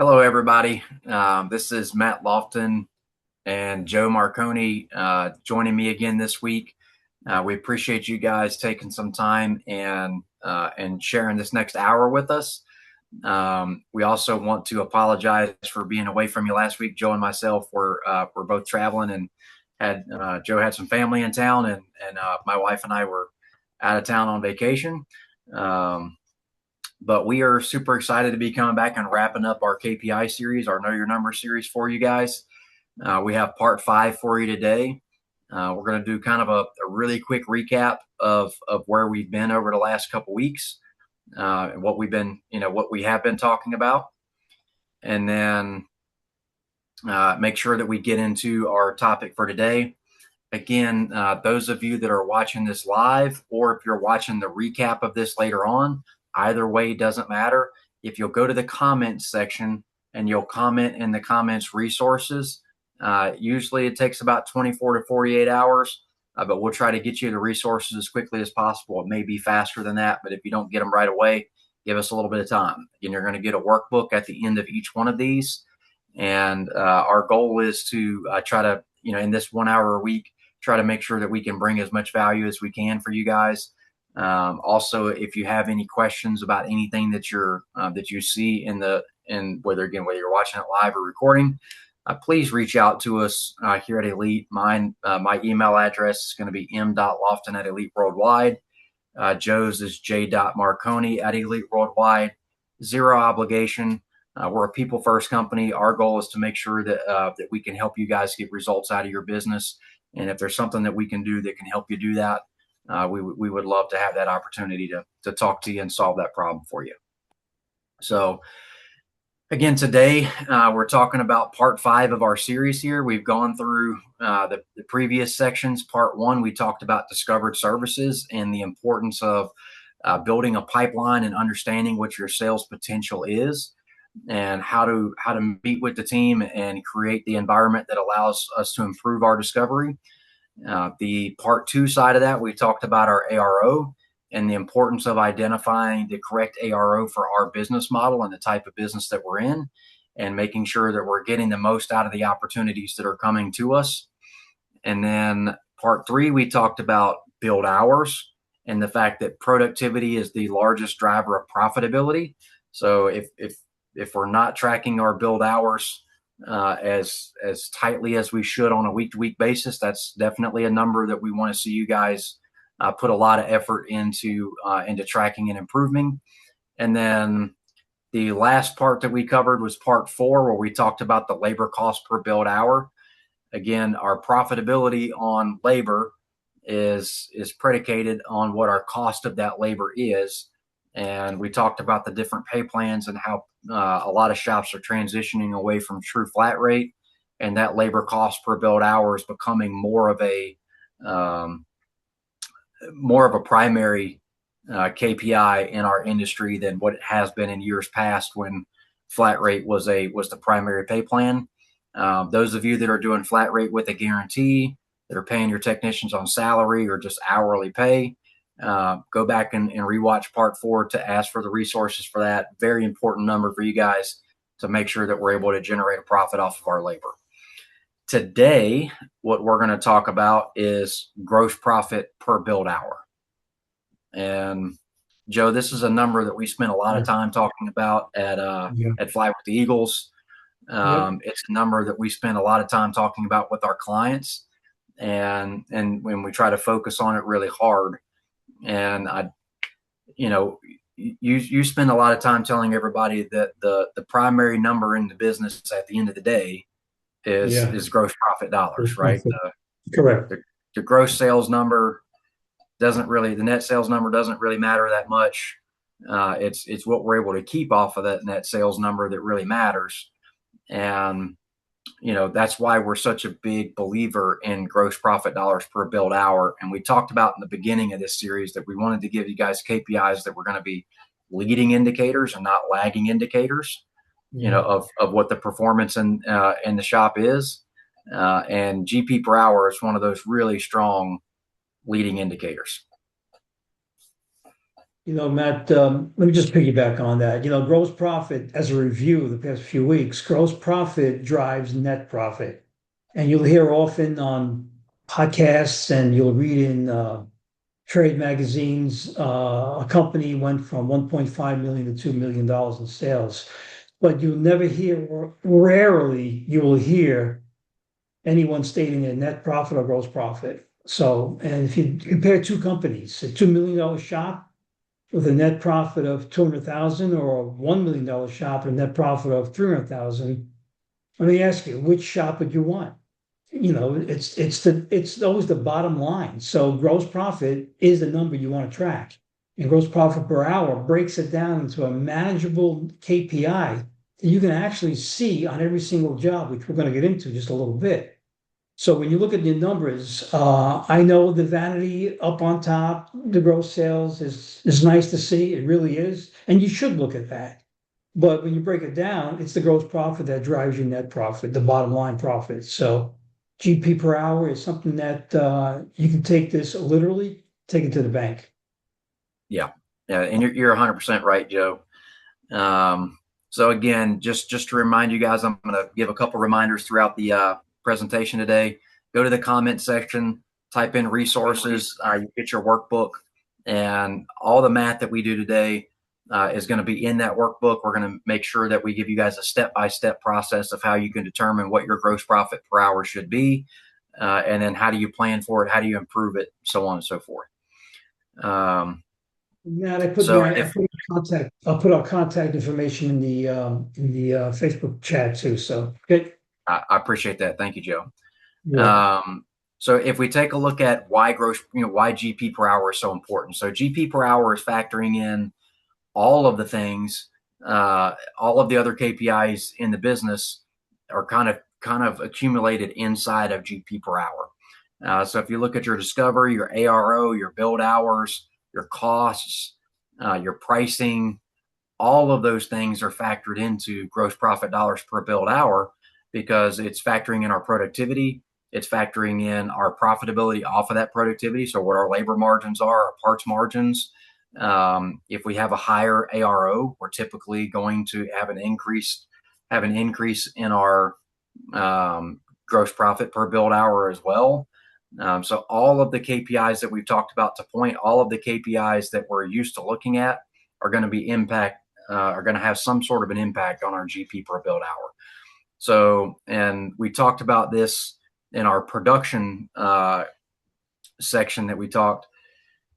Hello, everybody. This is Matt Lofton and Joe Marconi joining me again this week. We appreciate you guys taking some time and sharing this next hour with us. We also want to apologize for being away from you last week. Joe and myself were both traveling and had Joe had some family in town, and my wife and I were out of town on vacation. Um, but we are super excited to be coming back and wrapping up our KPI series, our Know Your Number series for you guys. We have part 5 for you today. We're going to do kind of a really quick recap of where we've been over the last couple weeks, and what we have been talking about, and then make sure that we get into our topic for today. Again, those of you that are watching this live, or if you're watching the recap of this later on, either way doesn't matter. If you'll go to the comments section and you'll comment in the comments resources, usually it takes about 24 to 48 hours, but we'll try to get you the resources as quickly as possible. It may be faster than that, but if you don't get them right away, give us a little bit of time. Again, you're going to get a workbook at the end of each one of these. And our goal is to try to, in this 1 hour a week, try to make sure that we can bring as much value as we can for you guys. Also, if you have any questions about anything that you see in whether you're watching it live or recording, please reach out to us here at Elite. My email address is going to be m.lofton@Elite Worldwide. Joe's is j.marconi@Elite Worldwide. Zero obligation. We're a people first company. Our goal is to make sure that we can help you guys get results out of your business. And if there's something that we can do that can help you do that, we would love to have that opportunity to talk to you and solve that problem for you. So again, today we're talking about part 5 of our series here. We've gone through the previous sections. Part 1, we talked about discovered services and the importance of building a pipeline and understanding what your sales potential is, and how to meet with the team and create the environment that allows us to improve our discovery. The part 2 side of that, we talked about our ARO and the importance of identifying the correct ARO for our business model and the type of business that we're in, and making sure that we're getting the most out of the opportunities that are coming to us. And then part 3, we talked about build hours and the fact that productivity is the largest driver of profitability. So if we're not tracking our build hours as tightly as we should on a week-to-week basis, that's definitely a number that we want to see you guys put a lot of effort into tracking and improving. And then the last part that we covered was part 4, where we talked about the labor cost per build hour. Again, our profitability on labor is predicated on what our cost of that labor is. And we talked about the different pay plans and how a lot of shops are transitioning away from true flat rate, and that labor cost per build hour is becoming more of a primary KPI in our industry than what it has been in years past, when flat rate was the primary pay plan. Those of you that are doing flat rate with a guarantee, that are paying your technicians on salary or just hourly pay, go back and rewatch part 4 to ask for the resources for that. Very important number for you guys to make sure that we're able to generate a profit off of our labor. Today, what we're going to talk about is gross profit per build hour. And Joe, this is a number that we spent a lot of time talking about at Fly with the Eagles. It's a number that we spend a lot of time talking about with our clients, and when we try to focus on it really hard. And you spend a lot of time telling everybody that the primary number in the business at the end of the day is gross profit dollars, right? Correct. The gross sales number the net sales number doesn't really matter that much. It's what we're able to keep off of that net sales number that really matters. And that's why we're such a big believer in gross profit dollars per build hour. And we talked about in the beginning of this series that we wanted to give you guys KPIs that were going to be leading indicators and not lagging indicators, of what the performance in the shop is. And GP per hour is one of those really strong leading indicators. Matt, let me just piggyback on that. Gross profit, as a review of the past few weeks, gross profit drives net profit. And you'll hear often on podcasts and you'll read in trade magazines, a company went from 1.5 million to $2 million in sales. But you'll never hear, or rarely you will hear anyone stating a net profit or gross profit. So, and if you compare two companies, a $2 million shop with a net profit of 200,000 or a $1 million shop with a net profit of 300,000, let me ask you, which shop would you want? It's always the bottom line. So gross profit is the number you want to track. And gross profit per hour breaks it down into a manageable KPI that you can actually see on every single job, which we're going to get into just a little bit. So when you look at the numbers, I know the vanity up on top, the gross sales is nice to see. It really is. And you should look at that. But when you break it down, it's the gross profit that drives your net profit, the bottom line profit. So GP per hour is something that you can take this literally, take it to the bank. Yeah, yeah, and you're 100% right, Joe. So again, just to remind you guys, I'm going to give a couple reminders throughout the presentation today. Go to the comment section, type in resources, you get your workbook, and all the math that we do today is going to be in that workbook. We're going to make sure that we give you guys a step-by-step process of how you can determine what your gross profit per hour should be, and then how do you plan for it, how do you improve it, so on and so forth. Matt, So if I'll put our contact information in the Facebook chat too. So good. I appreciate that, thank you, Joe. You're welcome. So if we take a look at why GP per hour is so important. So GP per hour is factoring in all of the things, all of the other KPIs in the business are kind of accumulated inside of GP per hour. So if you look at your discovery, your ARO, your build hours, your costs, your pricing, all of those things are factored into gross profit dollars per build hour because it's factoring in our productivity. It's factoring in our profitability off of that productivity. So what our labor margins are, our parts margins. If we have a higher ARO, we're typically going to have an increase in our gross profit per build hour as well. So all of the KPIs that we've talked about to point, all of the KPIs that we're used to looking at are going to have some sort of an impact on our GP per build hour. So, and we talked about this in our production section that we talked.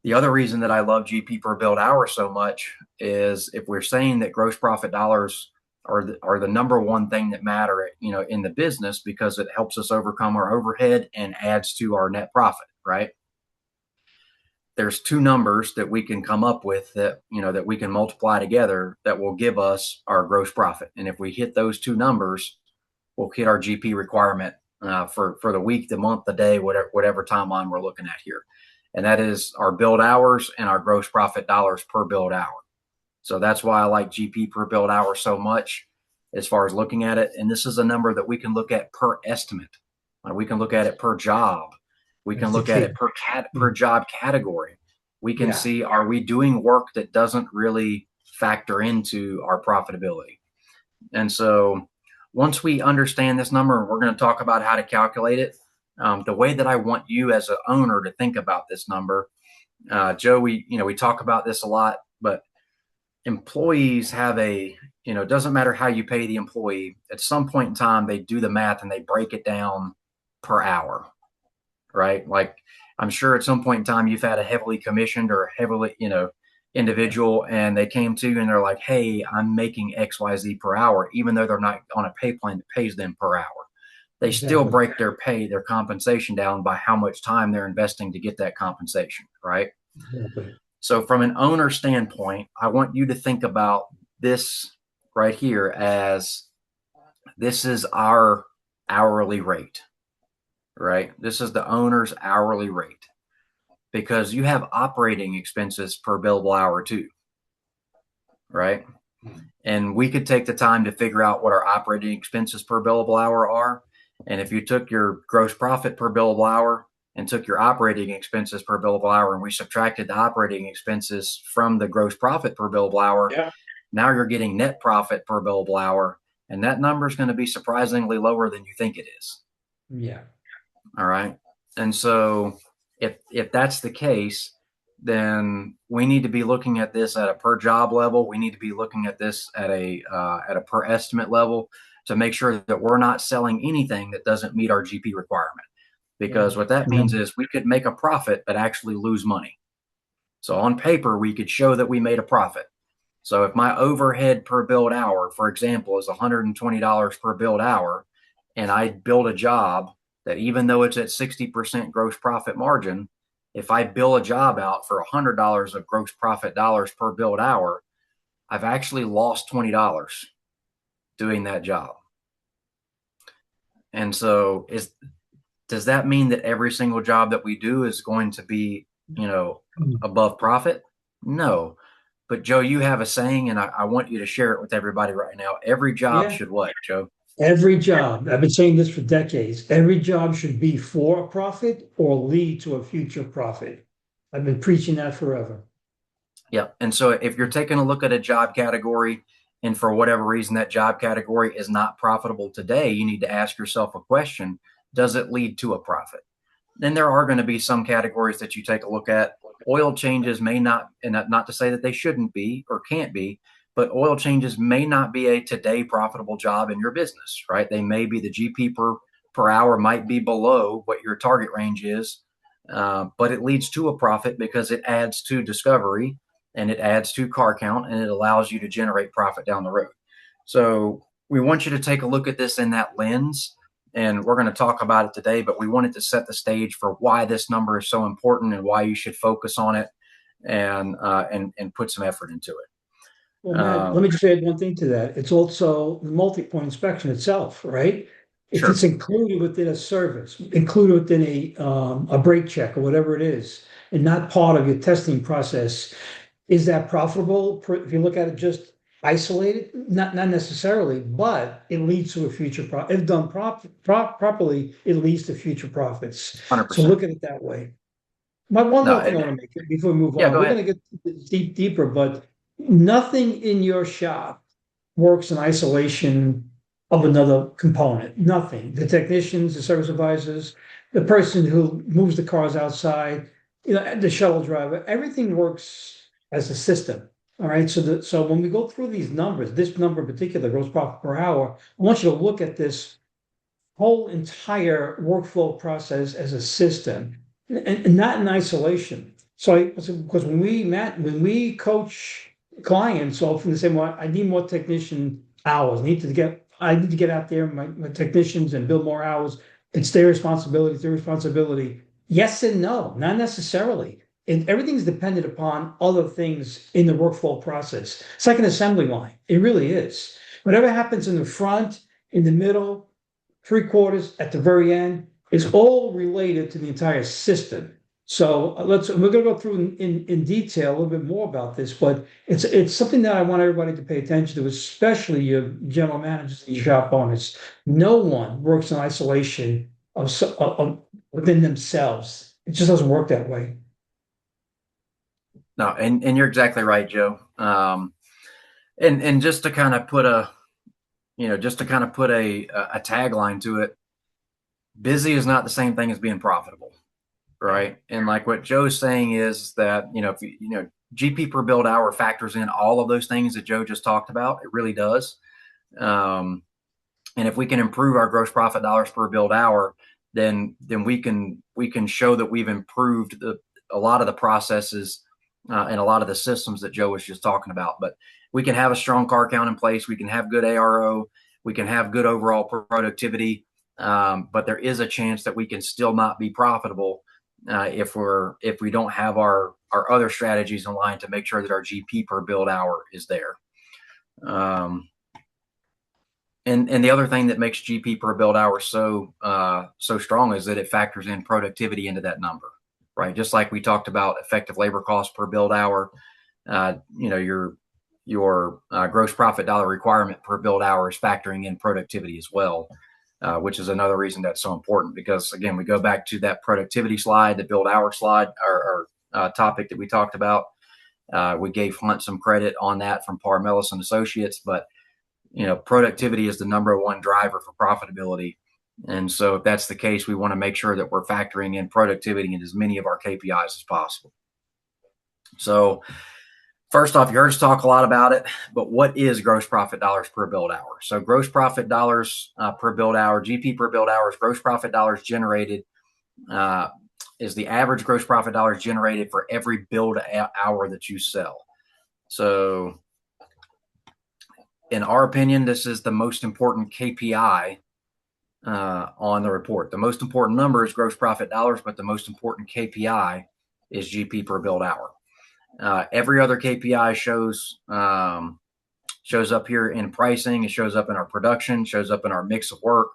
The other reason that I love GP per build hour so much is if we're saying that gross profit dollars are the number one thing that matter, in the business because it helps us overcome our overhead and adds to our net profit, right? There's two numbers that we can come up with that we can multiply together that will give us our gross profit. And if we hit those two numbers, we'll hit our GP requirement for the week, the month, the day, whatever timeline we're looking at here. And that is our build hours and our gross profit dollars per build hour. So that's why I like GP per build hour so much as far as looking at it. And this is a number that we can look at per estimate. We can look at it per job. We can look at it per job category. We can see, are we doing work that doesn't really factor into our profitability? And so once we understand this number, we're going to talk about how to calculate it. The way that I want you as an owner to think about this number, Joe, we talk about this a lot, but employees have it doesn't matter how you pay the employee. At some point in time, they do the math and they break it down per hour, right? Like I'm sure at some point in time you've had a heavily commissioned or heavily, individual and they came to you and they're like, hey, I'm making XYZ per hour, even though they're not on a pay plan that pays them per hour. They still break their compensation down by how much time they're investing to get that compensation, right? Exactly. So from an owner standpoint, I want you to think about this right here as this is our hourly rate, right? This is the owner's hourly rate because you have operating expenses per billable hour too, right? And we could take the time to figure out what our operating expenses per billable hour are. And if you took your gross profit per billable hour and took your operating expenses per billable hour, and we subtracted the operating expenses from the gross profit per billable hour, Yeah. now you're getting net profit per billable hour, and that number is going to be surprisingly lower than you think it is. Yeah. All right. And so if that's the case, then we need to be looking at this at a per job level. We need to be looking at this at a per estimate level to make sure that we're not selling anything that doesn't meet our GP requirement. Yeah. Because what that means is we could make a profit but actually lose money. So on paper, we could show that we made a profit. So if my overhead per billed hour, for example, is $120 per billed hour, and I build a job that even though it's at 60% gross profit margin, if I bill a job out for $100 of gross profit dollars per billed hour, I've actually lost $20 doing that job. And so does that mean that every single job that we do is going to be, above profit? No. But Joe, you have a saying, and I want you to share it with everybody right now. Every job Yeah. should what, Joe? Every job, I've been saying this for decades, every job should be for a profit or lead to a future profit. I've been preaching that forever. Yeah. And so if you're taking a look at a job category and for whatever reason that job category is not profitable today, you need to ask yourself a question. Does it lead to a profit? Then there are going to be some categories that you take a look at. Oil changes may not, and not to say that they shouldn't be or can't be, but oil changes may not be a today profitable job in your business, right? They may be the GP per hour might be below what your target range is, but it leads to a profit because it adds to discovery and it adds to car count and it allows you to generate profit down the road. So we want you to take a look at this in that lens, and we're going to talk about it today, but we wanted to set the stage for why this number is so important and why you should focus on it and put some effort into Well, it. Matt, let me just add one thing to that. It's also the multi-point inspection itself, right? If Sure. it's included within a service, included within a brake check or whatever it is, and not part of your testing process, is that profitable? If you look at it just isolated, not necessarily, but it leads to a future profit. If done properly, it leads to future profits. So 100%. look at it that way. My one No, more thing I want to make before we move yeah, on. go We're ahead. going to get deeper, but nothing in your shop works in isolation of another component. Nothing. The technicians, the service advisors, the person who moves the cars outside, the shuttle driver, everything works as a system. All right. So when we go through these numbers, this number in particular, gross profit per hour, I want you to look at this whole entire workflow process as a system and not in isolation. Because when we coach clients, often they say, well, I need more technician hours. I need to get out there, my technicians, and build more hours. It's their responsibility, it's their responsibility. Yes and no, not necessarily. And everything's dependent upon other things in the workflow process. It's like an assembly line. It really is. Whatever happens in the front, in the middle, three quarters at the very end is all related to the entire system. So we're going to go through in detail a little bit more about this, but it's something that I want everybody to pay attention to, especially your general managers and your shop owners. No one works in isolation within themselves. It just doesn't work that way. No, and you're exactly right, Joe. And just to kind of put a tagline to it, busy is not the same thing as being profitable, Yeah. right? And like what Joe's saying is that, if GP per build hour factors in all of those things that Joe just talked about. It really does. Um, and if we can improve our gross profit dollars per build hour, then we can show that we've improved a lot of the processes and a lot of the systems that Joe was just talking about. But we can have a strong car count in place. We can have good ARO. We can have good overall productivity. But there is a chance that we can still not be profitable if we don't have our other strategies in line to make sure that our GP per build hour is there. And the other thing that makes GP per build hour so strong is that it factors in productivity into that number, right? Just like we talked about effective labor cost per build hour, your gross profit dollar requirement per build hour is factoring in productivity as well. which is another reason that's so important. Because again, we go back to that productivity slide, the build hour slide, or topic that we talked about. We gave Hunt some credit on that from Parr Mellis and Associates, but productivity is the number one driver for profitability. And so if that's the case, we want to make sure that we're factoring in productivity in as many of our KPIs as possible. So first off, you heard us talk a lot about it, but what is gross profit dollars per build hour? So gross profit dollars per build hour, GP per build hour, is gross profit dollars generated, is the average gross profit dollars generated for every build hour that you sell. So in our opinion, this is the most important KPI on the report. The most important number is gross profit dollars, but the most important KPI is GP per build hour. Every other KPI shows up here in pricing. It shows up in our production, shows up in our mix of work.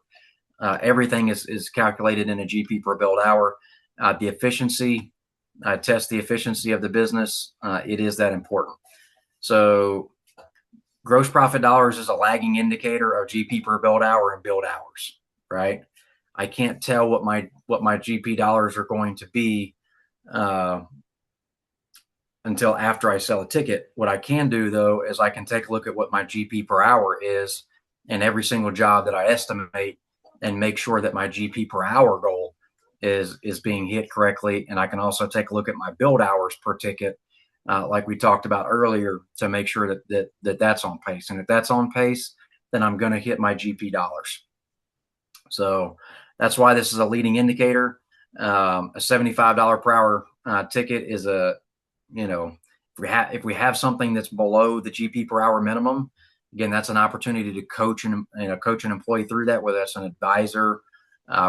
Everything is calculated in a GP per build hour. The efficiency, test the efficiency of the business. It is that important. So gross profit dollars is a lagging indicator of GP per build hour and build hours, right? I can't tell what my GP dollars are going to be until after I sell a ticket. What I can do, though, is I can take a look at what my GP per hour is in every single job that I estimate and make sure that my GP per hour goal is being hit correctly. And I can also take a look at my build hours per ticket, like we talked about earlier, to make sure that that's on pace. And if that's on pace, then I'm going to hit my GP dollars. So that's why this is a leading indicator. A $75 per hour ticket is if we have something that's below the GP per hour minimum, again, that's an opportunity to coach an employee through that, whether that's an advisor,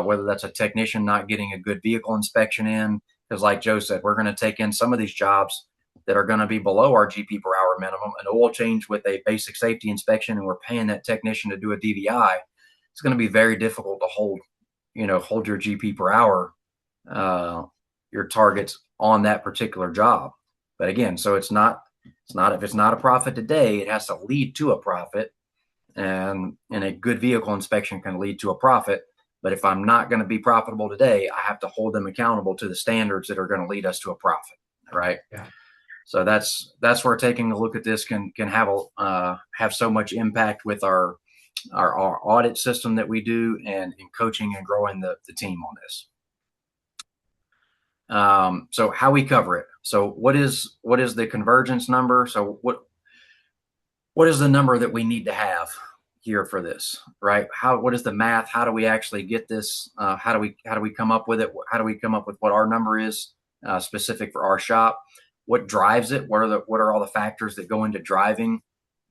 whether that's a technician not getting a good vehicle inspection in. Because like Joe said, we're going to take in some of these jobs that are going to be below our GP per hour minimum. An oil change with a basic safety inspection, and we're paying that technician to do a DVI. It's going to be very difficult to hold your GP per hour, your targets on that particular job. But again, so it's not if it's not a profit today, it has to lead to a profit, and a good vehicle inspection can lead to a profit. But if I'm not going to be profitable today, I have to hold them accountable to the standards that are going to lead us to a profit, right? Yeah. So that's where taking a look at this can have so much impact with our audit system that we do, and in coaching and growing the team on this. So how we cover it. So what is the convergence number? So what is the number that we need to have here for this, right? What is the math? How do we actually get this? How do we come up with it? How do we come up with what our number is specific for our shop? What drives it? What are all the factors that go into driving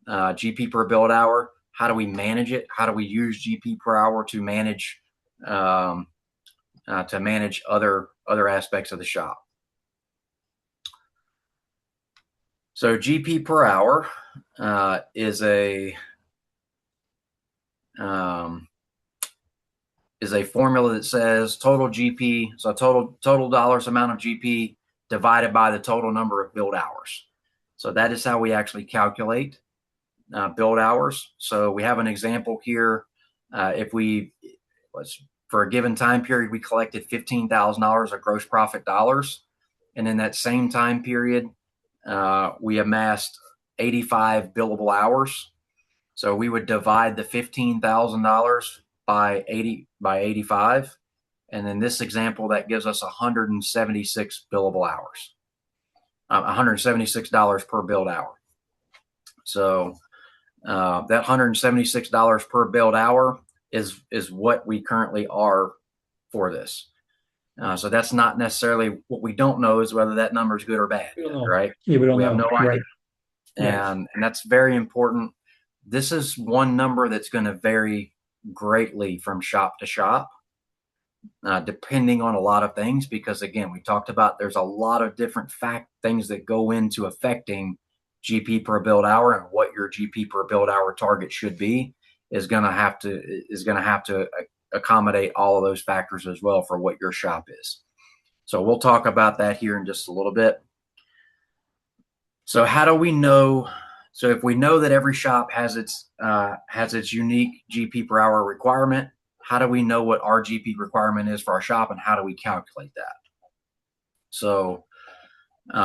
GP per build hour? How do we manage it? How do we use GP per hour to manage other aspects of the shop? So GP per hour is a formula that says total GP, so total dollars amount of GP divided by the total number of build hours. So that is how we actually calculate build hours. So we have an example here. For a given time period, we collected $15,000 of gross profit dollars. And in that same time period, we amassed 85 billable hours. So we would divide the $15,000 by 85. And in this example, that gives us 176 billable hours, $176 per build hour. So that $176 per build hour is what we currently are for this. So that's not necessarily what we don't know is whether that number is good or bad, right? Yeah, we don't know. Have no idea. Right. And that's very important. This is one number that's going to vary greatly from shop to shop, depending on a lot of things, because again, we talked about there's a lot of different things that go into affecting GP per build hour, and what your GP per build hour target should be is going to have to accommodate all of those factors as well for what your shop is. So we'll talk about that here in just a little bit. So how do we know? So if we know that every shop has its unique GP per hour requirement, how do we know what our GP requirement is for our shop, and how do we calculate that? So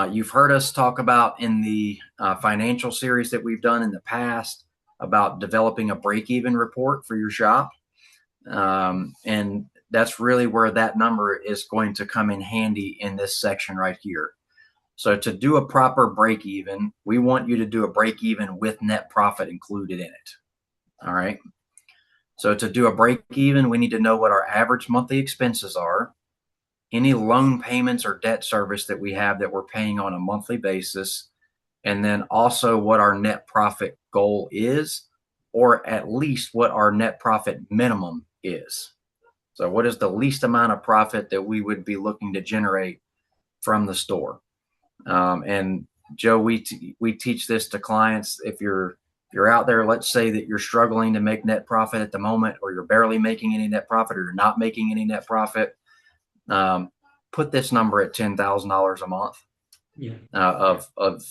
you've heard us talk about in the financial series that we've done in the past about developing a break-even report for your shop. And that's really where that number is going to come in handy in this section right here. So to do a proper break even, we want you to do a break even with net profit included in it. All right. So to do a break even, we need to know what our average monthly expenses are, any loan payments or debt service that we have that we're paying on a monthly basis, and then also what our net profit goal is, or at least what our net profit minimum is. So what is the least amount of profit that we would be looking to generate from the store? And Joe, we teach this to clients. If you're out there, let's say that you're struggling to make net profit at the moment, or you're barely making any net profit, or you're not making any net profit, put this number at $10,000 a month of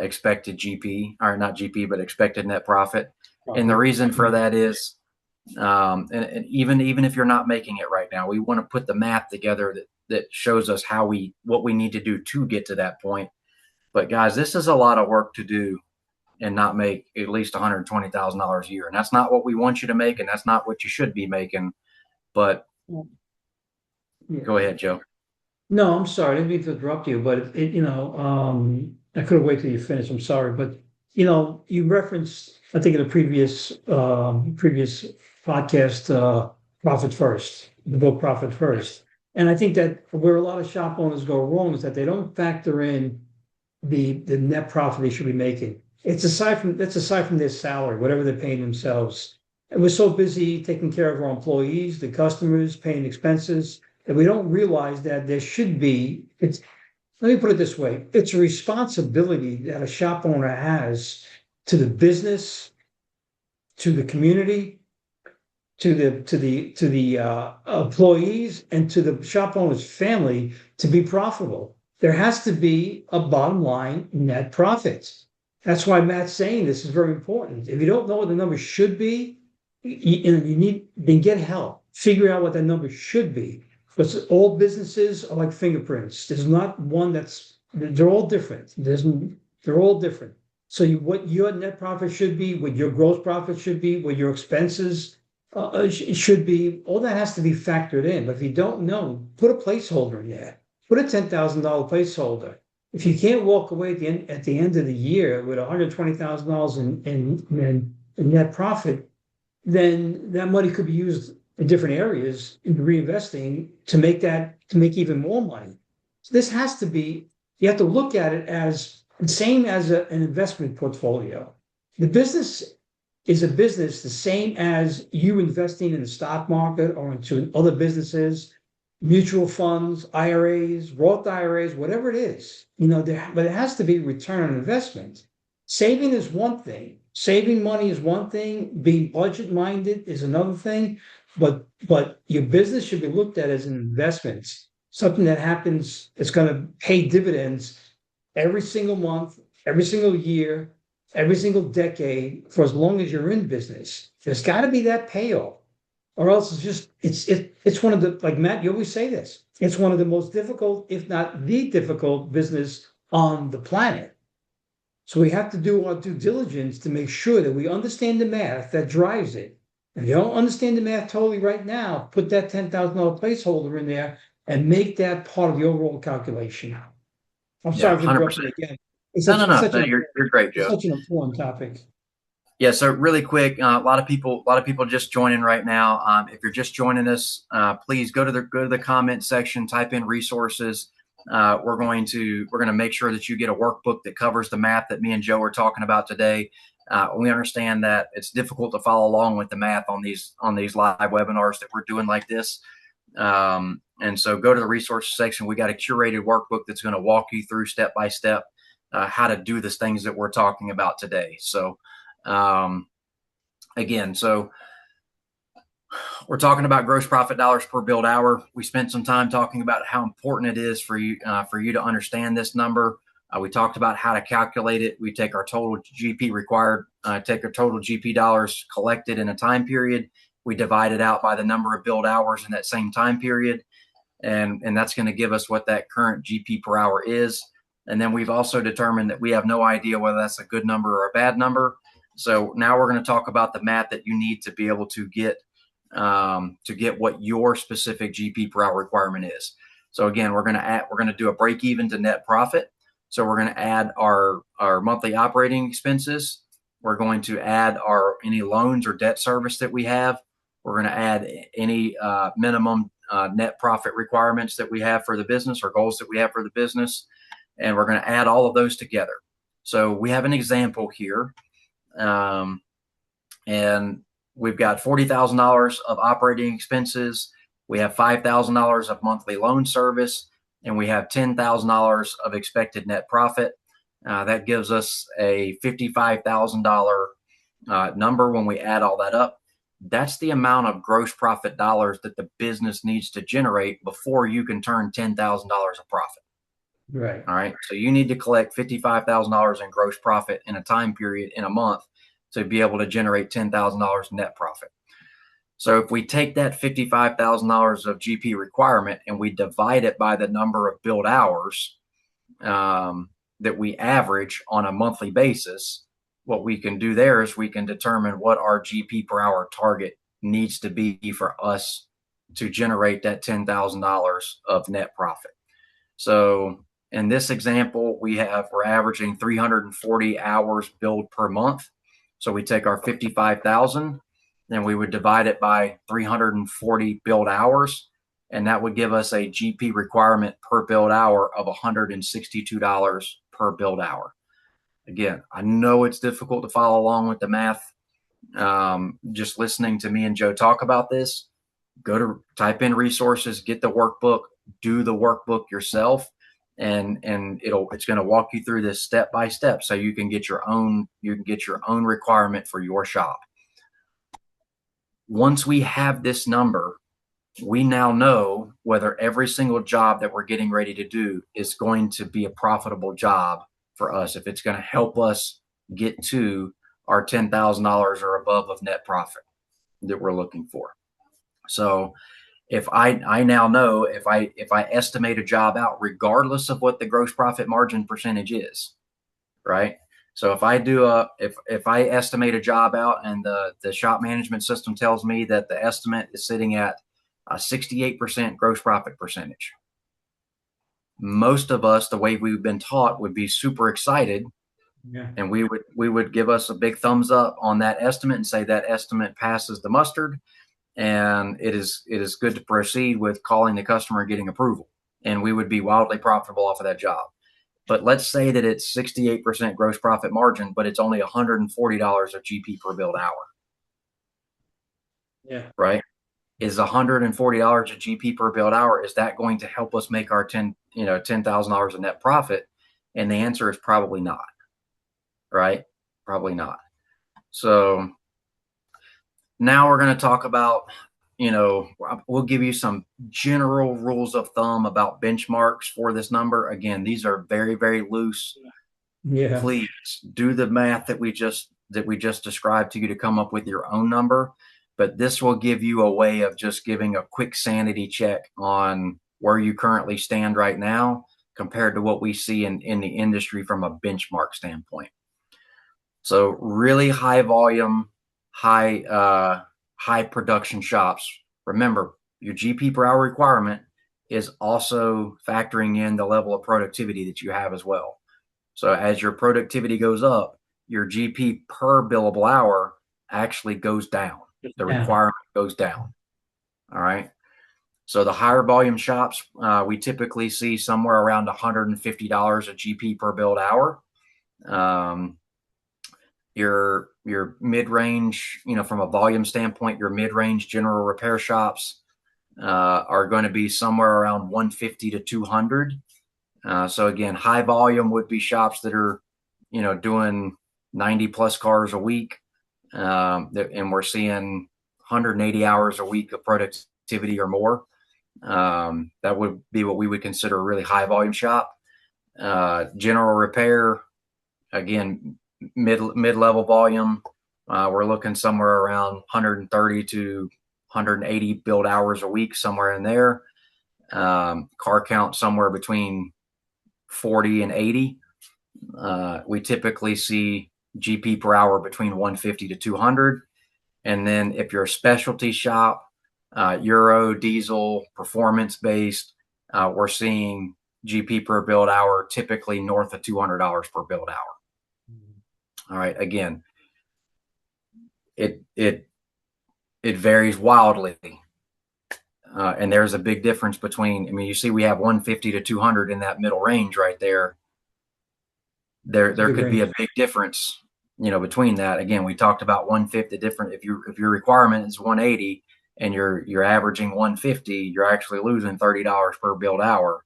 expected GP, or not GP, but expected net profit. And the reason for that is, and even if you're not making it right now, we want to put the math together that shows us what we need to do to get to that point. But guys, this is a lot of work to do and not make at least $120,000 a year. And that's not what we want you to make, and that's not what you should be making. But go ahead, Joe. No, I'm sorry. I didn't mean to interrupt you, but I could have waited till you finished. I'm sorry, but you referenced, I think in a previous podcast, Profit First, the book Profit First. And I think that where a lot of shop owners go wrong is that they don't factor in the net profit they should be making. That's aside from their salary, whatever they're paying themselves. And we're so busy taking care of our employees, the customers, paying expenses, that we don't realize that there should be, let me put it this way, it's a responsibility that a shop owner has to the business, to the community, to the employees, and to the shop owner's family to be profitable. There has to be a bottom line net profits. That's why Matt's saying this is very important. If you don't know what the number should be, then get help. Figure out what that number should be. Because all businesses are like fingerprints. There's not one they're all different. They're all different. So what your net profit should be, what your gross profit should be, what your expenses should be, all that has to be factored in. But if you don't know, put a placeholder in there. Put a $10,000 placeholder. If you can't walk away at the end of the year with $120,000 in net profit, then that money could be used in different areas in reinvesting to make even more money. So this has to be, you have to look at it as the same as an investment portfolio. The business is a business the same as you investing in the stock market or into other businesses, mutual funds, IRAs, Roth IRAs, whatever it is, but it has to be return on investment. Saving is one thing. Saving money is one thing. Being budget minded is another thing. But your business should be looked at as an investment, something that happens, it's going to pay dividends every single month, every single year, every single decade for as long as you're in business. There's got to be that payoff, or else it's one of the, like Matt, you always say this, it's one of the most difficult, if not the difficult business on the planet. So we have to do our due diligence to make sure that we understand the math that drives it. If you don't understand the math totally right now, put that $10,000 placeholder in there and make that part of the overall calculation. I'm sorry for interrupting again. No, you're great, Joe. It's such an important topic. Yeah. So really quick, a lot of people just joining right now. If you're just joining us, please go to the comment section, type in resources. We're going to make sure that you get a workbook that covers the math that me and Joe are talking about today. We understand that it's difficult to follow along with the math on these live webinars that we're doing like this. And so go to the resources section. We got a curated workbook that's going to walk you through step by step how to do the things that we're talking about today. So again, we're talking about gross profit dollars per billed hour. We spent some time talking about how important it is for you to understand this number. We talked about how to calculate it. We take our total GP required, take our total GP dollars collected in a time period, We divide it out by the number of billed hours in that same time period, and that's going to give us what that current GP per hour is. And then we've also determined that we have no idea whether that's a good number or a bad number. So now we're going to talk about the math that you need to be able to get what your specific GP per hour requirement is. So again, we're going to do a break even to net profit. So we're going to add our monthly operating expenses. We're going to add any loans or debt service that we have. We're going to add any minimum net profit requirements that we have for the business or goals that we have for the business. And we're going to add all of those together. So we have an example here. And we've got $40,000 of operating expenses. We have $5,000 of monthly loan service, and we have $10,000 of expected net profit. That gives us a $55,000 number when we add all that up. That's the amount of gross profit dollars that the business needs to generate before you can turn $10,000 of profit. Right. All right. So you need to collect $55,000 in gross profit in a time period in a month to be able to generate $10,000 net profit. So if we take that $55,000 of GP requirement and we divide it by the number of billed hours that we average on a monthly basis, what we can do there is we can determine what our GP per hour target needs to be for us to generate that $10,000 of net profit. So in this example, we're averaging 340 hours billed per month. So we take our 55,000, then we would divide it by 340 billed hours, and that would give us a GP requirement per billed hour of $162 per billed hour. Again, I know it's difficult to follow along with the math. Just listening to me and Joe talk about this, type in resources, get the workbook, do the workbook yourself, and it's going to walk you through this step by step so you can get your own requirement for your shop. Once we have this number, we now know whether every single job that we're getting ready to do is going to be a profitable job for us, if it's going to help us get to our $10,000 or above of net profit that we're looking for. So if I now know if I estimate a job out, regardless of what the gross profit margin percentage is, right? So if I estimate a job out and the shop management system tells me that the estimate is sitting at a 68% gross profit percentage, most of us, the way we've been taught, would be super excited. Yeah. And we would give us a big thumbs up on that estimate and say that estimate passes the mustard, and it is good to proceed with calling the customer and getting approval. And we would be wildly profitable off of that job. But let's say that it's 68% gross profit margin, but it's only $140 of GP per billed hour. Yeah. Right? Is $140 of GP per billed hour, is that going to help us make our $10,000 of net profit? And the answer is probably not. Right? Probably not. So now we're going to talk about, we'll give you some general rules of thumb about benchmarks for this number. Again, these are very, very loose. Yeah. Please do the math that we just described to you to come up with your own number. But this will give you a way of just giving a quick sanity check on where you currently stand right now compared to what we see in the industry from a benchmark standpoint. So really high volume, high production shops. Remember, your GP per hour requirement is also factoring in the level of productivity that you have as well. So as your productivity goes up, your GP per billable hour actually goes down. The requirement goes down. All right. So the higher volume shops, we typically see somewhere around $150 a GP per billed hour. Your mid-range, from a volume standpoint, your mid-range general repair shops are going to be somewhere around 150 to 200. So again, high volume would be shops that are, doing 90 plus cars a week. And we're seeing 180 hours a week of productivity or more. That would be what we would consider a really high volume shop. General repair, again, mid-level volume, we're looking somewhere around 130 to 180 build hours a week, somewhere in there. Car count somewhere between 40 and 80. We typically see GP per hour between 150 to 200. And then if you're a specialty shop, Euro, diesel, performance based, we're seeing GP per build hour typically north of $200 per build hour. All right. Again, it varies wildly. And there's a big difference between, I mean, you see we have 150 to 200 in that middle range right there. There could be a big difference, between that. Again, we talked about 150 different. If your requirement is 180 and you're averaging 150, you're actually losing $30 per build hour,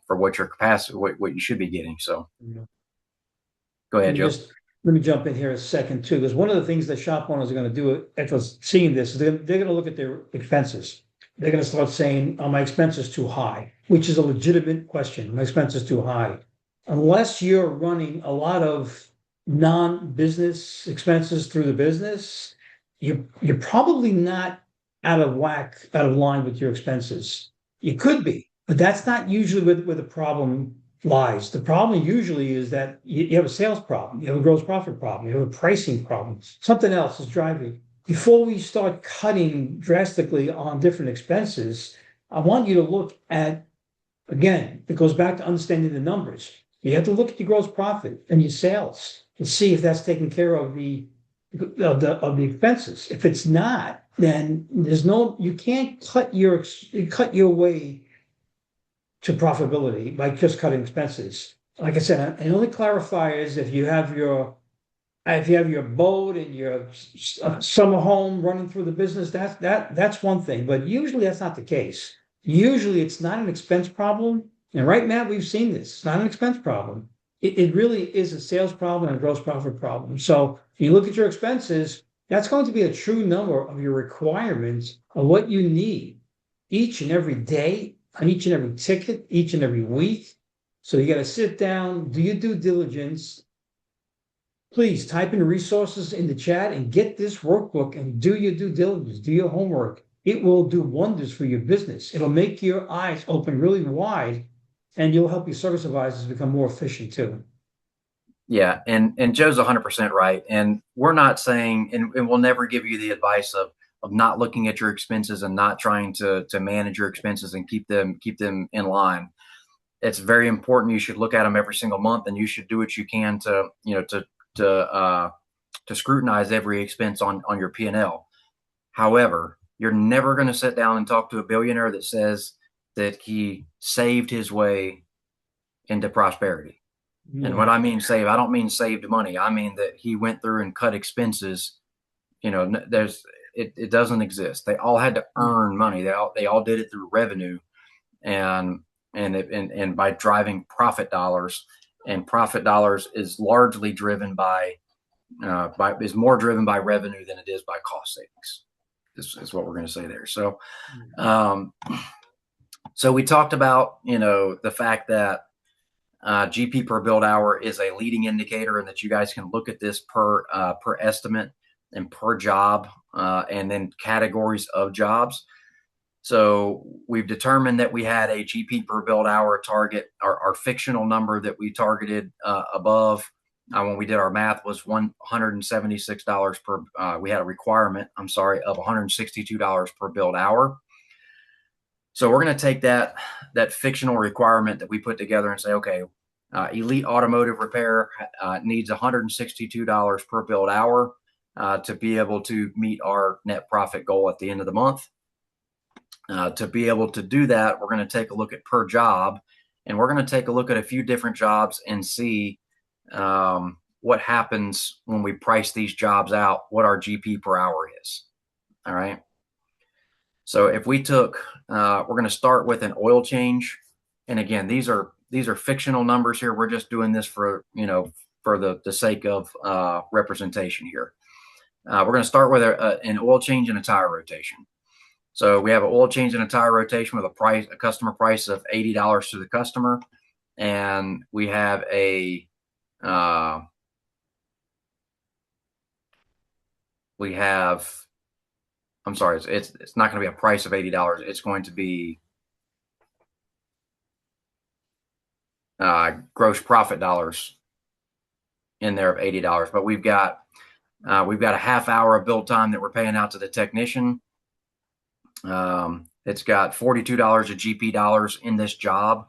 for what your capacity, what you should be getting. So go ahead, Joe. Let me jump in here a second too, because one of the things that shop owners are going to do after seeing this is they're going to look at their expenses. They're going to start saying, "Are my expenses too high?" Which is a legitimate question. My expenses too high. Unless you're running a lot of non-business expenses through the business, you're probably not out of whack, out of line with your expenses. You could be, but that's not usually where the problem lies. The problem usually is that you have a sales problem, you have a gross profit problem, you have a pricing problem, something else is driving. Before we start cutting drastically on different expenses, I want you to look at, again, it goes back to understanding the numbers. You have to look at your gross profit and your sales and see if that's taking care of the expenses. If it's not, then you can't cut your way to profitability by just cutting expenses. Like I said, and only clarify is if you have your boat and your summer home running through the business, that's one thing. But usually that's not the case. Usually it's not an expense problem. And right now we've seen this. It's not an expense problem. It really is a sales problem and a gross profit problem. So if you look at your expenses, that's going to be a true number of your requirements of what you need each and every day, on each and every ticket, each and every week. So you got to sit down, do your due diligence. Please type in resources in the chat and get this workbook and do your due diligence, do your homework. It will do wonders for your business. It'll make your eyes open really wide, and you'll help your service advisors become more efficient too. Yeah, and Joe's 100% right. And we're not saying, and we'll never give you the advice of not looking at your expenses and not trying to manage your expenses and keep them in line. It's very important. You should look at them every single month, and you should do what you can to scrutinize every expense on your P&L. However, you're never going to sit down and talk to a billionaire that says that he saved his way into prosperity. And what I mean save, I don't mean saved money. I mean that he went through and cut expenses. It doesn't exist. They all had to earn money. They all did it through revenue, and by driving profit dollars. And profit dollars is largely driven is more driven by revenue than it is by cost savings. This is what we're going to say there. So, so we talked about the fact that GP per build hour is a leading indicator, and that you guys can look at this per estimate and per job, and then categories of jobs. So we've determined that we had a GP per build hour target. Our fictional number that we targeted above when we did our math was $176 per. We had a requirement, of $162 per build hour. So we're going to take that fictional requirement that we put together and say, okay, Elite Automotive Repair needs $162 per build hour to be able to meet our net profit goal at the end of the month. To be able to do that, we're going to take a look at per job, and we're going to take a look at a few different jobs and see what happens when we price these jobs out, what our GP per hour is. All right. So if we took, we're going to start with an oil change. And again, these are fictional numbers here. We're just doing this for the sake of representation here. We're going to start with an oil change and a tire rotation. So we have an oil change and a tire rotation with a customer price of $80 to the customer. And we have a we have, I'm sorry, it's not going to be a price of $80. It's going to be gross profit dollars in there of $80. But we've got a half hour of build time that we're paying out to the technician. It's got $42 of GP dollars in this job.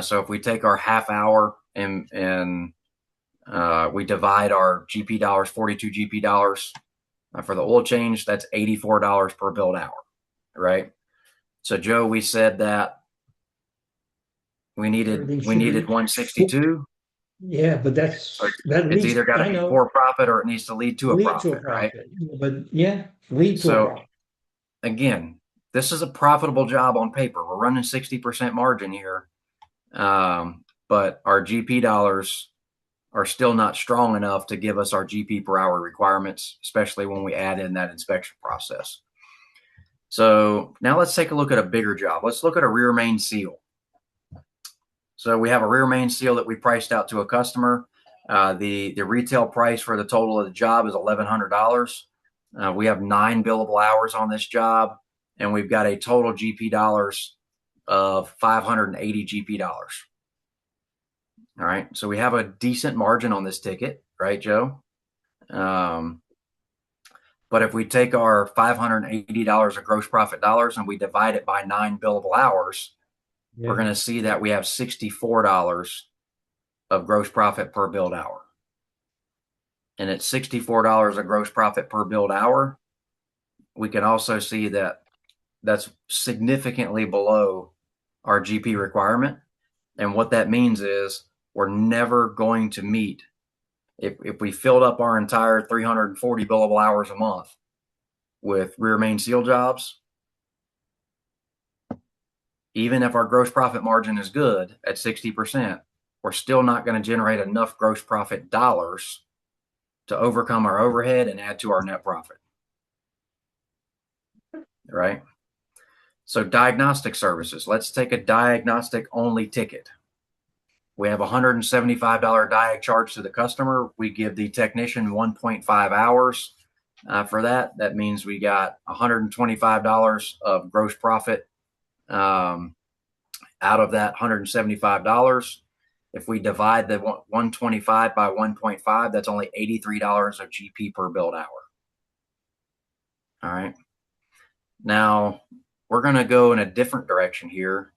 So if we take our half hour and we divide our GP dollars, 42 GP dollars for the oil change, that's $84 per build hour, right? So Joe, we said that we needed Everything we should needed be, 162. yeah, but So that it's leads, either got to I be know, for profit or it needs to lead to a lead to a profit, right? profit. But yeah, lead to a So profit. again, this is a profitable job on paper. We're running 60% margin here, but our GP dollars are still not strong enough to give us our GP per hour requirements, especially when we add in that inspection process. So now let's take a look at a bigger job. Let's look at a rear main seal. So we have a rear main seal that we priced out to a customer. The retail price for the total of the job is $1,100. We have 9 billable hours on this job, and we've got a total GP dollars of 580 GP dollars. All right, so we have a decent margin on this ticket, right, Joe? Um, but if we take our $580 of gross profit dollars and we divide it by 9 billable hours, we're Yeah. going to see that we have $64 of gross profit per build hour. And at $64 of gross profit per build hour, we can also see that that's significantly below our GP requirement. And what that means is we're never going to meet, if we filled up our entire 340 billable hours a month with rear main seal jobs, even if our gross profit margin is good at 60%, we're still not going to generate enough gross profit dollars to overcome our overhead and add to our net profit. Right? So diagnostic services. Let's take a diagnostic only ticket. We have a $175 diag charge to the customer. We give the technician 1.5 hours for that. That means we got $125 of gross profit out of that $175. If we divide the 125 by 1.5, that's only $83 of GP per build hour. All right. Now we're going to go in a different direction here,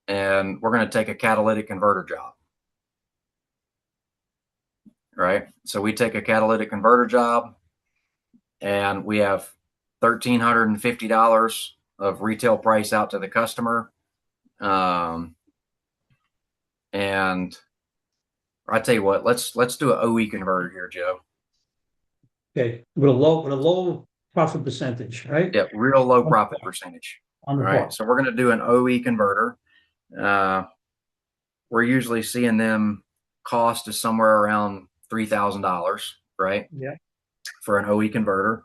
and we're going to take a catalytic converter job. Right. So we take a catalytic converter job, and we have $1,350 of retail price out to the customer. And I tell you what, let's do an OE converter here, Joe. Okay. With a low profit percentage, right? Yeah, real low On profit percentage. on the All right, part. so we're going to do an OE converter. Uh, we're usually seeing them cost is somewhere around $3,000, right, Yeah. for an OE converter.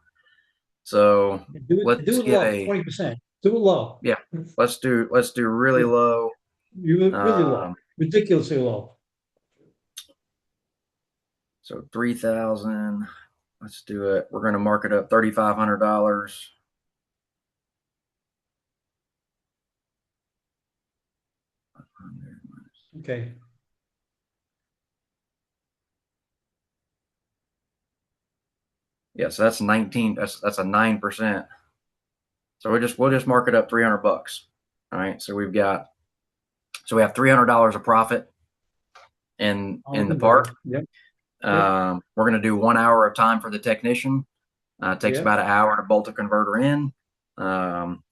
So Do let's it get low, a 20%. Do it low. yeah. Let's do really Yeah. low. You really low. Um, Ridiculously low. so 3,000. Let's do it. We're going to mark it up $3,500. Okay. Yeah, so that's 19. That's a 9%. So we'll just mark it up $300. All right. So we have $300 of profit On the in the part. converter. Yep. Yep. We're going to do 1 hour of time for the technician. It takes Yep. about an hour to bolt a converter in. Um,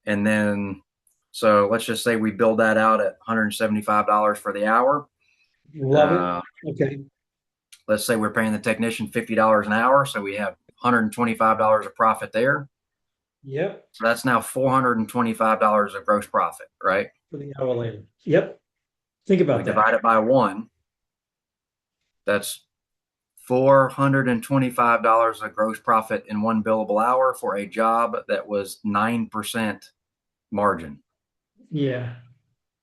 and then, so let's just say we build that out at $175 for the hour. Love it. Uh, Okay. let's say we're paying the technician $50 an hour. So we have $125 of profit there. Yep. So that's now $425 of gross profit, right? For the hour later. Yep. Think We about that. divide it by one. That's $425 of gross profit in one billable hour for a job that was 9% margin Yeah.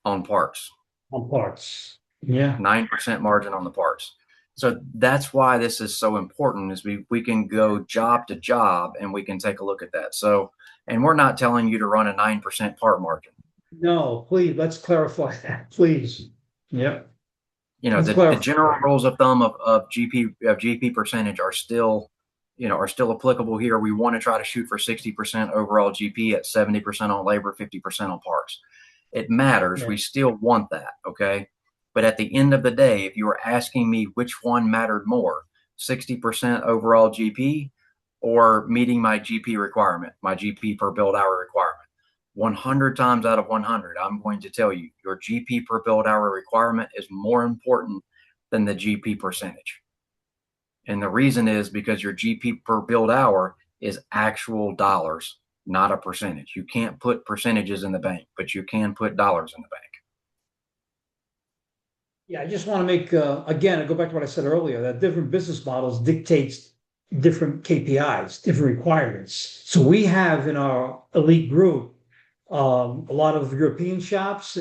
on parts. On parts. Yeah. 9% margin on the parts. So that's why this is so important is we can go job to job and we can take a look at that. So, and we're not telling you to run a 9% part margin. No, please, let's clarify that, please. Yep, let's The clarify general that. rules of thumb of GP percentage are still, are still applicable here. We want to try to shoot for 60% overall GP at 70% on labor, 50% on parts. It matters. Yeah. We still want that. Okay. But at the end of the day, if you were asking me which one mattered more, 60% overall GP or meeting my GP requirement, my GP per build hour requirement, 100 times out of 100, I'm going to tell you your GP per build hour requirement is more important than the GP percentage. And the reason is because your GP per build hour is actual dollars, not a percentage. You can't put percentages in the bank, but you can put dollars in the bank. Yeah, I just want to make, again, I go back to what I said earlier, that different business models dictates different KPIs, different requirements. So we have in our elite group, a lot of European shops,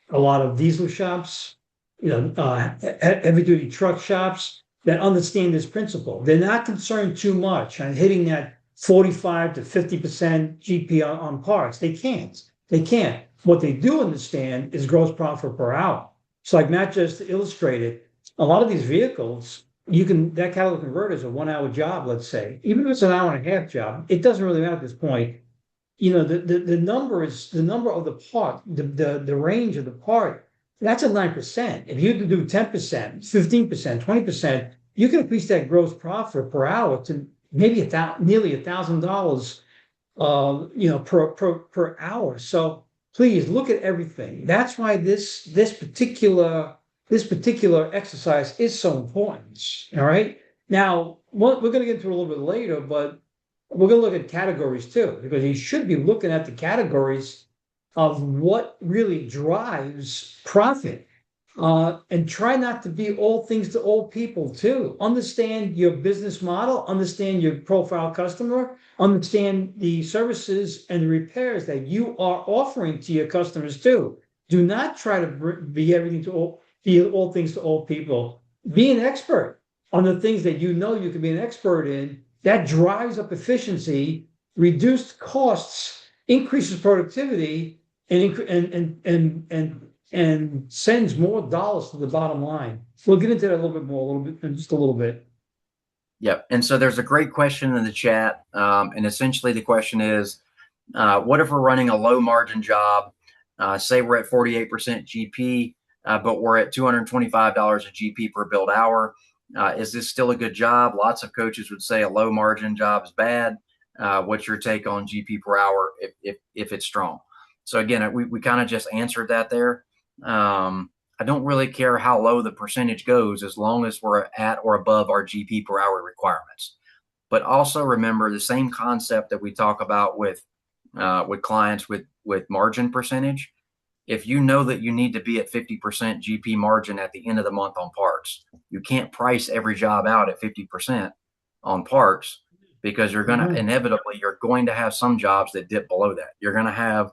a lot of diesel shops, heavy duty truck shops that understand this principle. They're not concerned too much on hitting that 45 to 50% GP on parts. They can't. They can't. What they do understand is gross profit per hour. So like Matt just illustrated, a lot of these vehicles, that catalytic converter is a 1 hour job, let's say. Even if it's an hour and a half job, it doesn't really matter at this point. The number is the number of the part, the range of the part. That's a 9%. If you do 10%, 15%, 20%, you can increase that gross profit per hour to maybe nearly $1,000 per hour. So please look at everything. That's why this particular exercise is so important. All right. Now, we're going to get into it a little bit later, but we're going to look at categories too, because you should be looking at the categories of what really drives profit. And try not to be all things to all people too. Understand your business model, understand your profile customer, understand the services and the repairs that you are offering to your customers too. Do not try to be all things to all people. Be an expert on the things that you can be an expert in. That drives up efficiency, reduced costs, increases productivity, and sends more dollars to the bottom line. We'll get into that in just a little bit. Yep. And so there's a great question in the chat. And essentially the question is, what if we're running a low margin job? Say we're at 48% GP, but we're at $225 a GP per build hour. Is this still a good job? Lots of coaches would say a low margin job is bad. What's your take on GP per hour if it's strong? So again, we kind of just answered that there. I don't really care how low the percentage goes as long as we're at or above our GP per hour requirements. But also remember the same concept that we talk about with clients with margin percentage. If you know that you need to be at 50% GP margin at the end of the month on parts, you can't price every job out at 50% on parts because you're going to inevitably, you're going to have some jobs that dip below that. You're going to have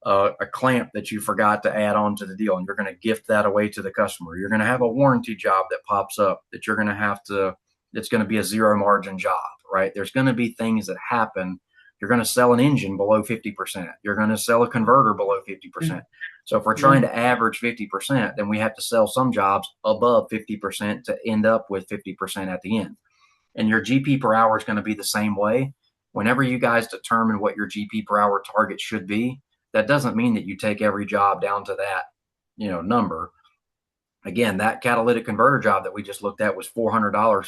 a clamp that you forgot to add on to the deal and you're going to gift that away to the customer. You're going to have a warranty job that pops up that you're going to have to, it's going to be a zero margin job, right? There's going to be things that happen. You're going to sell an engine below 50%. You're going to sell a converter below 50%. So if we're trying to average 50%, then we have to sell some jobs above 50% to end up with 50% at the end. And your GP per hour is going to be the same way. Whenever you guys determine what your GP per hour target should be, that doesn't mean that you take every job down to that, number. Again, that catalytic converter job that we just looked at was $400,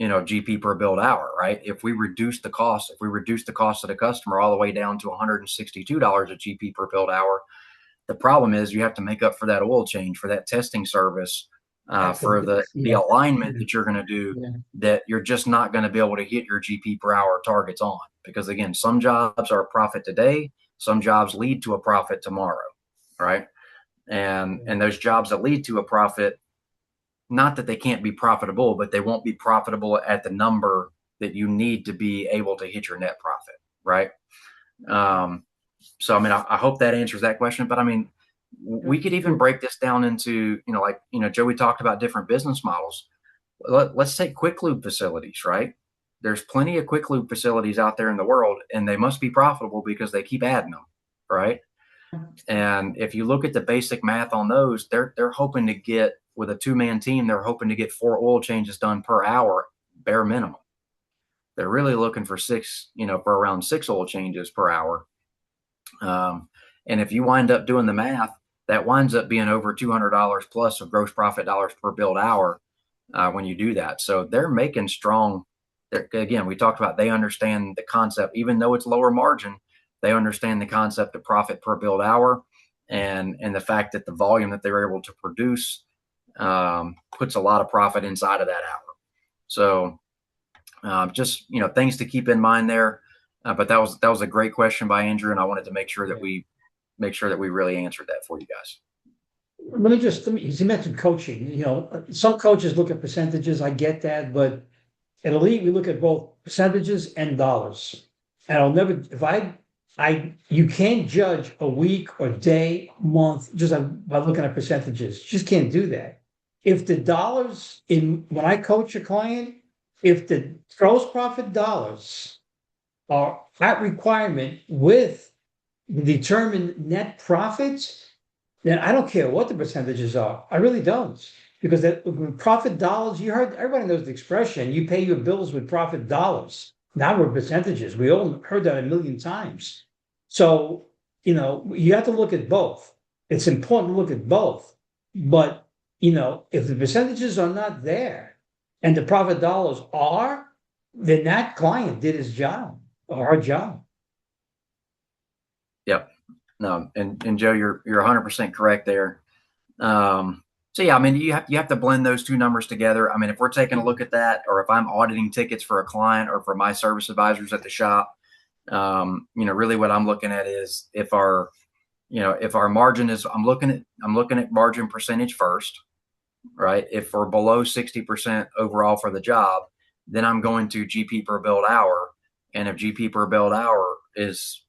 GP per build hour, right? If we reduce the cost of the customer all the way down to $162 a GP per build hour, the problem is you have to make up for that oil change, for that testing service, for the alignment that you're going to do, that you're just not going to be able to hit your GP per hour targets on. Because again, some jobs are a profit today, some jobs lead to a profit tomorrow, right? And those jobs that lead to a profit, not that they can't be profitable, but they won't be profitable at the number that you need to be able to hit your net profit, right? So, I mean, I hope that answers that question. But I mean, we could even break this down into, Joey talked about different business models. let's take quick lube facilities, right? There's plenty of quick lube facilities out there in the world, and they must be profitable because they keep adding them, right? And if you look at the basic math on those, they're hoping to get, with a two-man team, they're hoping to get 4 oil changes done per hour, bare minimum. They're really looking for six, for around 6 oil changes per hour. And if you wind up doing the math, that winds up being over $200 plus of gross profit dollars per build hour when you do that. So they're making strong. Again, we talked about, they understand the concept, even though it's lower margin, they understand the concept of profit per build hour, and the fact that the volume that they're able to produce puts a lot of profit inside of that hour. So just things to keep in mind there. But that was a great question by Andrew, and I wanted to make sure that we really answered that for you guys. You mentioned coaching. Some coaches look at percentages. I get that, but at Elite, we look at both percentages and dollars. And I'll never, if you can't judge a week or day, month, just by looking at percentages. You just can't do that. If the dollars when I coach a client, if the gross profit dollars are at requirement with the determined net profits, then I don't care what the percentages are. I really don't. Because with profit dollars, everybody knows the expression, you pay your bills with profit dollars, not with percentages. We all heard that a million times. So, you have to look at both. It's important to look at both. But, if the percentages are not there and the profit dollars are, then that client did his job or her job. Yep. No, and Joe, you're 100% correct there. So yeah, I mean, you have to blend those two numbers together. I mean, if we're taking a look at that, or if I'm auditing tickets for a client or for my service advisors at the shop, really what I'm looking at is if our margin is, I'm looking at margin percentage first, right? If we're below 60% overall for the job, then I'm going to GP per build hour, and if GP per build hour is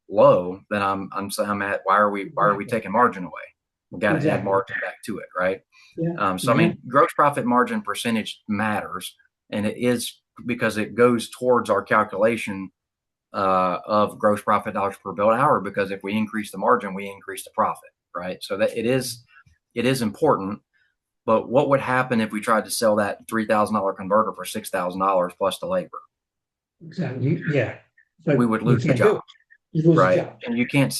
low, then I'm at, why are we taking margin away? We got to add margin back to it, right? Yeah. So I mean, gross profit margin percentage matters, and it is because it goes towards our calculation of gross profit dollars per build hour. Because if we increase the margin, we increase the profit, right? So that it is important. But what would happen if we tried to sell that $3,000 converter for $6,000 plus the labor? Exactly. Yeah. But we would lose the job. You lose right? the job. And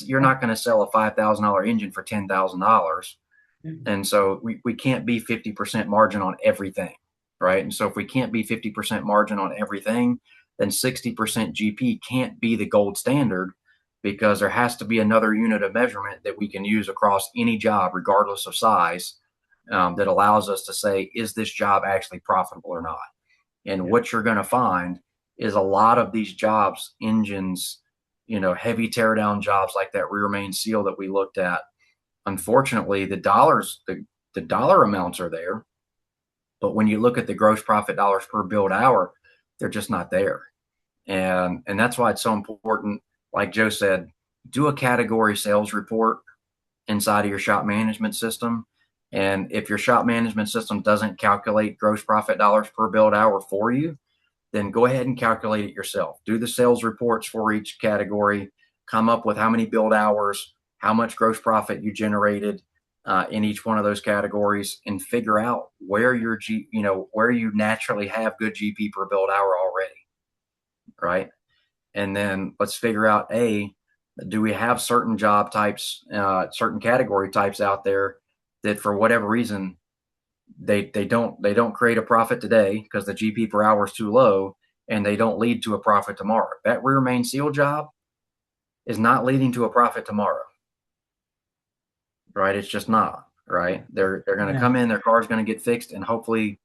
you're not going to sell a $5,000 engine for $10,000. And so we can't be 50% margin on everything, right? And so if we can't be 50% margin on everything, then 60% GP can't be the gold standard, because there has to be another unit of measurement that we can use across any job, regardless of size, that allows us to say, is this job actually profitable or not? And what you're going to find is a lot of these jobs, engines, heavy teardown jobs like that rear main seal that we looked at, unfortunately, the dollar amounts are there, but when you look at the gross profit dollars per build hour, they're just not there. And that's why it's so important. Like Joe said, do a category sales report inside of your shop management system. And if your shop management system doesn't calculate gross profit dollars per build hour for you, then go ahead and calculate it yourself. Do the sales reports for each category, come up with how many build hours, how much gross profit you generated in each one of those categories, and figure out where where you naturally have good GP per build hour already, right? And then let's figure out, do we have certain job types, certain category types out there that for whatever reason they don't create a profit today because the GP per hour is too low, and they don't lead to a profit tomorrow. That rear main seal job is not leading to a profit tomorrow, right? It's just not, right? They're going to come in, their car's going to get fixed, and hopefully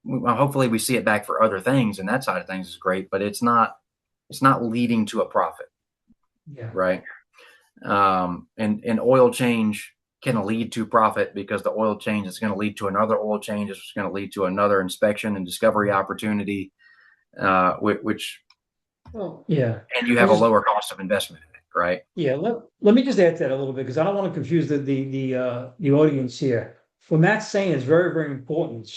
we see it back for other things, and that side of things is great, but it's not leading to a profit, right? And oil change can lead to profit, because the oil change is going to lead to another oil change. It's going to lead to another inspection and discovery opportunity, which, and you have a lower cost of investment in it, right? Yeah. Let me just add to that a little bit, because I don't want to confuse the audience here. What Matt's saying is very, very important.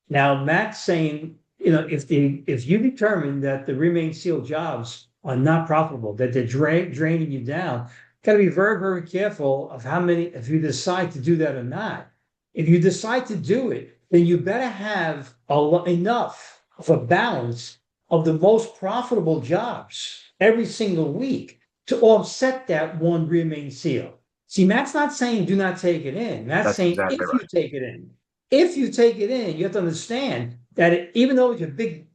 Now, Matt's saying, if you determine that the remain sealed jobs are not profitable, that they're draining you down, got to be very, very careful of how many, if you decide to do that or not. If you decide to do it, then you better have enough of a balance of the most profitable jobs every single week to offset that one remain seal. See, Matt's not saying do not take it in. Matt's That's saying exactly if you right. take it in, if you take it in, you have to understand that even though it's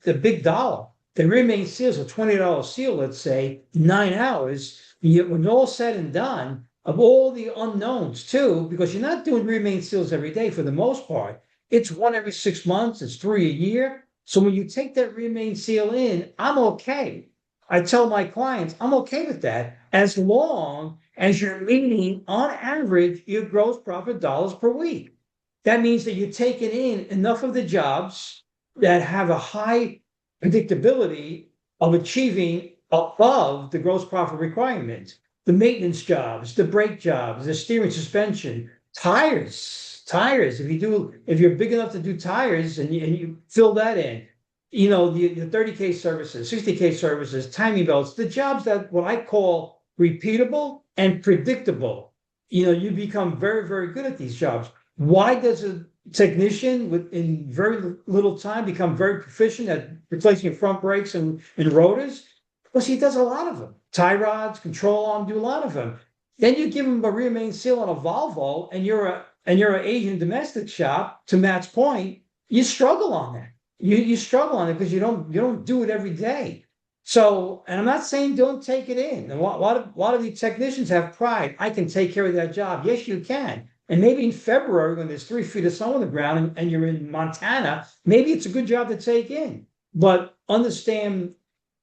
the big dollar, the remain seals a $20 seal, let's say 9 hours, when all said and done, of all the unknowns too, because you're not doing remain seals every day for the most part. It's one every 6 months, it's three a year. So when you take that remain seal in, I'm okay. I tell my clients, I'm okay with that as long as you're meeting on average your gross profit dollars per week. That means that you're taking in enough of the jobs that have a high predictability of achieving above the gross profit requirement. The maintenance jobs, the brake jobs, the steering suspension, tires. If you're big enough to do tires and you fill that in, the 30K services, 60K services, timing belts, the jobs that what I call repeatable and predictable. You become very, very good at these jobs. Why does a technician in very little time become very proficient at replacing front brakes and rotors? Because he does a lot of them. Tie rods, control arm, do a lot of them. Then you give him a rear main seal on a Volvo, and you're an Asian domestic shop. To Matt's point, you struggle on that. You struggle on it because you don't do it every day. So, and I'm not saying don't take it in. A lot of these technicians have pride. I can take care of that job. Yes, you can. And maybe in February, when there's 3 feet of snow on the ground and you're in Montana, maybe it's a good job to take in. But understand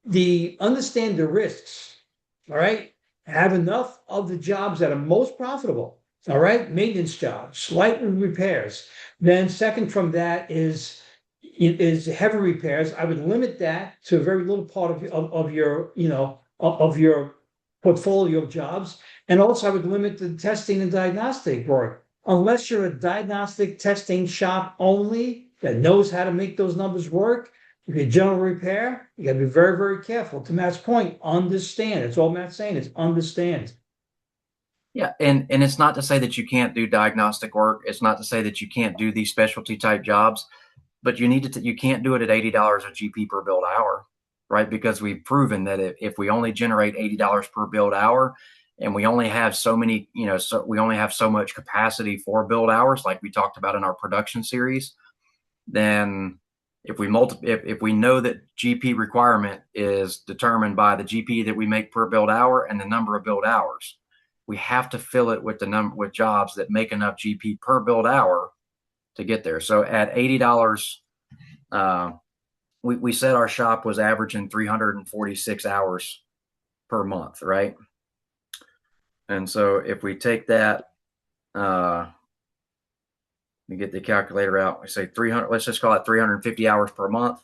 the risks. All right. Have enough of the jobs that are most profitable. All right. Maintenance jobs, light repairs. Then second from that is heavy repairs. I would limit that to a very little part of your, of your portfolio of jobs. And also I would limit the testing and diagnostic work. Unless you're a diagnostic testing shop only that knows how to make those numbers work, if you're general repair, you gotta be very, very careful. To Matt's point, understand. That's all Matt's saying is understand. Yeah, and it's not to say that you can't do diagnostic work. It's not to say that you can't do these specialty type jobs, but you can't do it at $80 a GP per build hour, right? Because we've proven that if we only generate $80 per build hour, and we only have so many, so we only have so much capacity for build hours, like we talked about in our production series, then if we know that GP requirement is determined by the GP that we make per build hour and the number of build hours, we have to fill it with with jobs that make enough GP per build hour to get there. So at $80, uh, we said our shop was averaging 346 hours per month, right? And so if we take that, we get the calculator out. We say 300. Let's just call it 350 hours per month.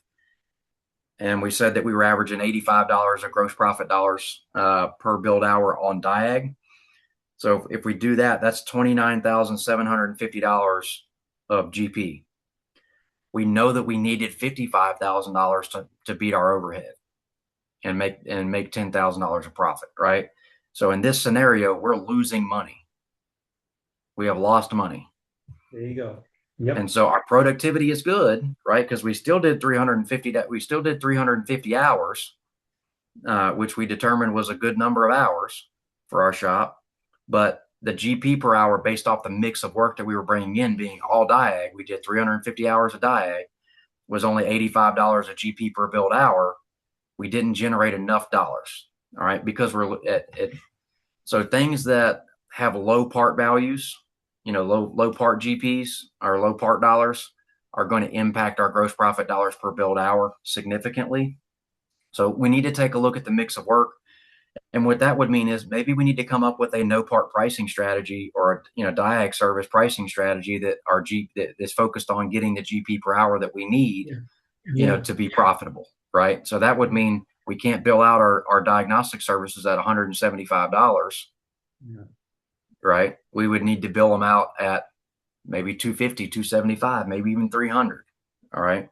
And we said that we were averaging $85 of gross profit dollars per build hour on Diag. So if we do that, that's $29,750 of GP. We know that we needed $55,000 to beat our overhead and make $10,000 of profit, right? So in this scenario, we're losing money. We have lost money. There you go. Yep. And so our productivity is good, right? Because we still did 350 hours, which we determined was a good number of hours for our shop. But the GP per hour, based off the mix of work that we were bringing in, being all Diag, we did 350 hours of Diag, was only $85 a GP per build hour. We didn't generate enough dollars, all right? Because we're so things that have low part values, low part GPs or low part dollars are going to impact our gross profit dollars per build hour significantly. So we need to take a look at the mix of work. And what that would mean is maybe we need to come up with a no part pricing strategy or Diag service pricing strategy that that is focused on getting the GP per hour that we need, Yeah. Yeah. to be profitable, right? So that would mean we can't bill out our diagnostic services at $175, Yeah. right? We would need to bill them out at maybe 250, 275, maybe even 300. All right.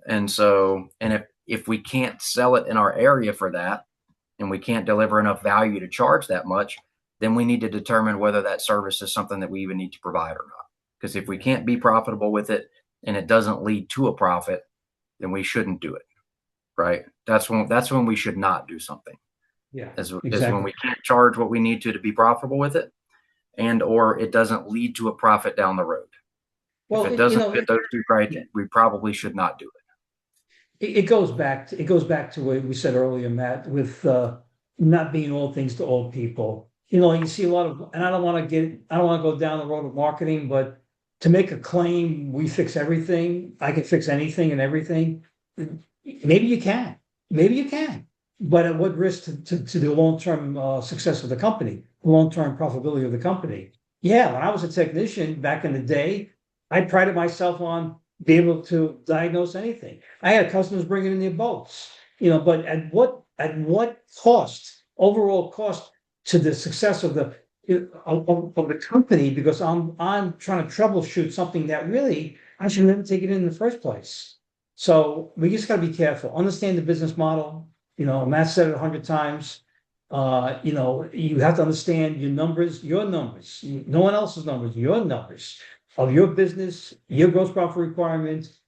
And so, and if we can't sell it in our area for that, and we can't deliver enough value to charge that much, then we need to determine whether that service is something that we even need to provide or not. Because if we can't be profitable with it and it doesn't lead to a profit, then we shouldn't do it. Right. That's when we should not do something. Yeah, Is when exactly. we can't charge what we need to be profitable with it, and or it doesn't lead to a profit down the road. If Well, it doesn't fit those two yeah, criteria, we probably should not do it. it goes back to what we said earlier, Matt, with not being all things to all people. You see a lot of, and I don't want to go down the road of marketing, but to make a claim, we fix everything. I can fix anything and everything. Maybe you can, maybe you can, but at what risk to the long-term success of the company, long-term profitability of the company? Yeah, when I was a technician back in the day, I prided myself on being able to diagnose anything. I had customers bringing in their boats, but at what cost, overall cost to the success of the company? Because I'm trying to troubleshoot something that really I should never take it in the first place. So we just got to be careful. Understand the business model. Matt said it 100 times. You have to understand your numbers, no one else's numbers, your numbers of your business, your gross profit requirements.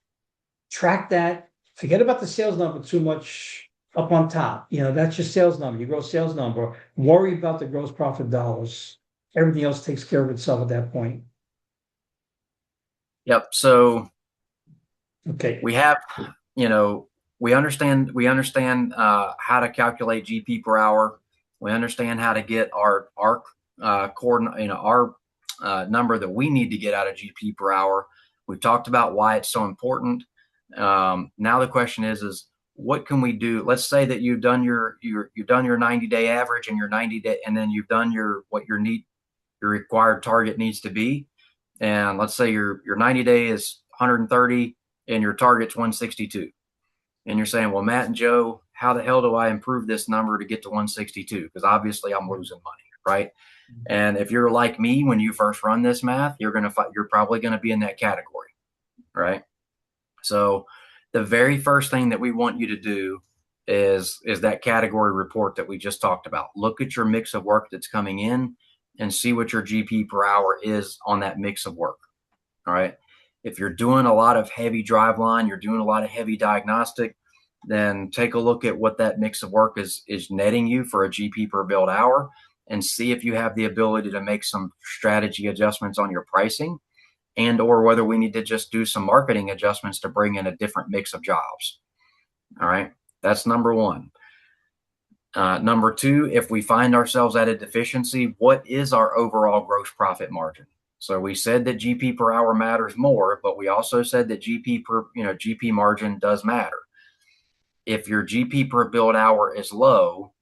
Track that. Forget about the sales number too much up on top. That's your sales number, your gross sales number. Worry about the gross profit dollars. Everything else takes care of itself at that point. Yep. So Okay. we have, you know, we understand how to calculate GP per hour. We understand how to get our coordinate, our number that we need to get out of GP per hour. We've talked about why it's so important. Now the question is what can we do? Let's say that you've done your 90-day average and your 90-day, and then you've done your required target needs to be. And let's say your 90-day is 130 and your target's 162. And you're saying, well, Matt and Joe, how the hell do I improve this number to get to 162? Because obviously I'm losing money, right? And if you're like me, when you first run this math, you're probably going to be in that category, right? So the very first thing that we want you to do is that category report that we just talked about. Look at your mix of work that's coming in and see what your GP per hour is on that mix of work. All right. If you're doing a lot of heavy driveline, you're doing a lot of heavy diagnostic, then take a look at what that mix of work is netting you for a GP per build hour, and see if you have the ability to make some strategy adjustments on your pricing, and or whether we need to just do some marketing adjustments to bring in a different mix of jobs. All right. That's number one. Number two, if we find ourselves at a deficiency, what is our overall gross profit margin? So we said that GP per hour matters more, but we also said that GP margin does matter. If your GP per build hour is low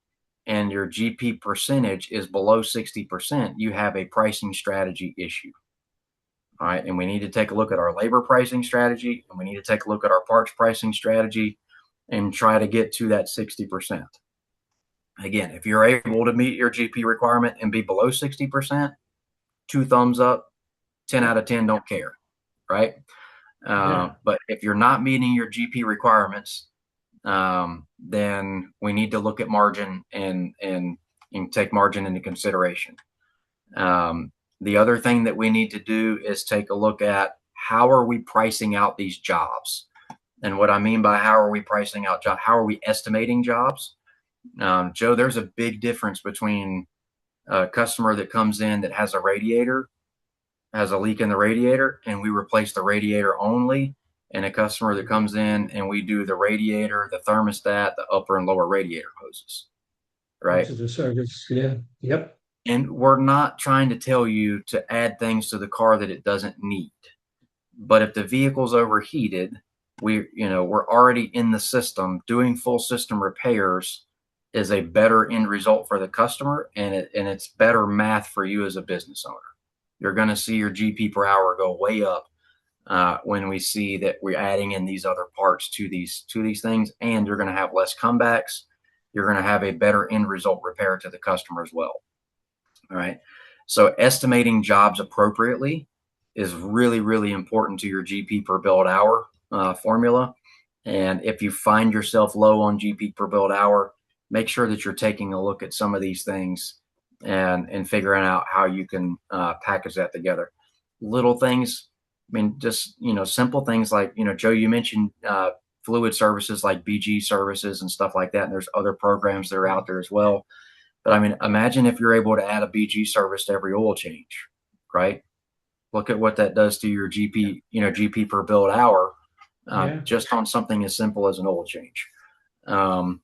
and your GP percentage is below 60%, you have a pricing strategy issue. All right. And we need to take a look at our labor pricing strategy, and we need to take a look at our parts pricing strategy and try to get to that 60%. Again, if you're able to meet your GP requirement and be below 60%, two thumbs up, 10 out of 10 don't care, right? Yeah. But if you're not meeting your GP requirements, then we need to look at margin and take margin into consideration. The other thing that we need to do is take a look at how are we pricing out these jobs? And what I mean by how are we pricing out jobs, how are we estimating jobs? Joe, there's a big difference between a customer that comes in that has a leak in the radiator, and we replace the radiator only, and a customer that comes in and we do the radiator, the thermostat, the upper and lower radiator hoses, right? Versus the service. Yeah. Yep. And we're not trying to tell you to add things to the car that it doesn't need. But if the vehicle's overheated, we're already in the system. Doing full system repairs is a better end result for the customer, and it's better math for you as a business owner. You're going to see your GP per hour go way up when we see that we're adding in these other parts to these things, and you're going to have less comebacks. You're going to have a better end result repair to the customer as well. All right. So estimating jobs appropriately is really, really important to your GP per build hour. formula. And if you find yourself low on GP per build hour, make sure that you're taking a look at some of these things and figuring out how you can package that together. Little things, I mean, just simple things like Joe, you mentioned fluid services like BG services and stuff like that. And there's other programs that are out there as well. But I mean, imagine if you're able to add a BG service to every oil change, right? Look at what that does to your GP, GP per build hour, Yeah. just on something as simple as an oil change. Um,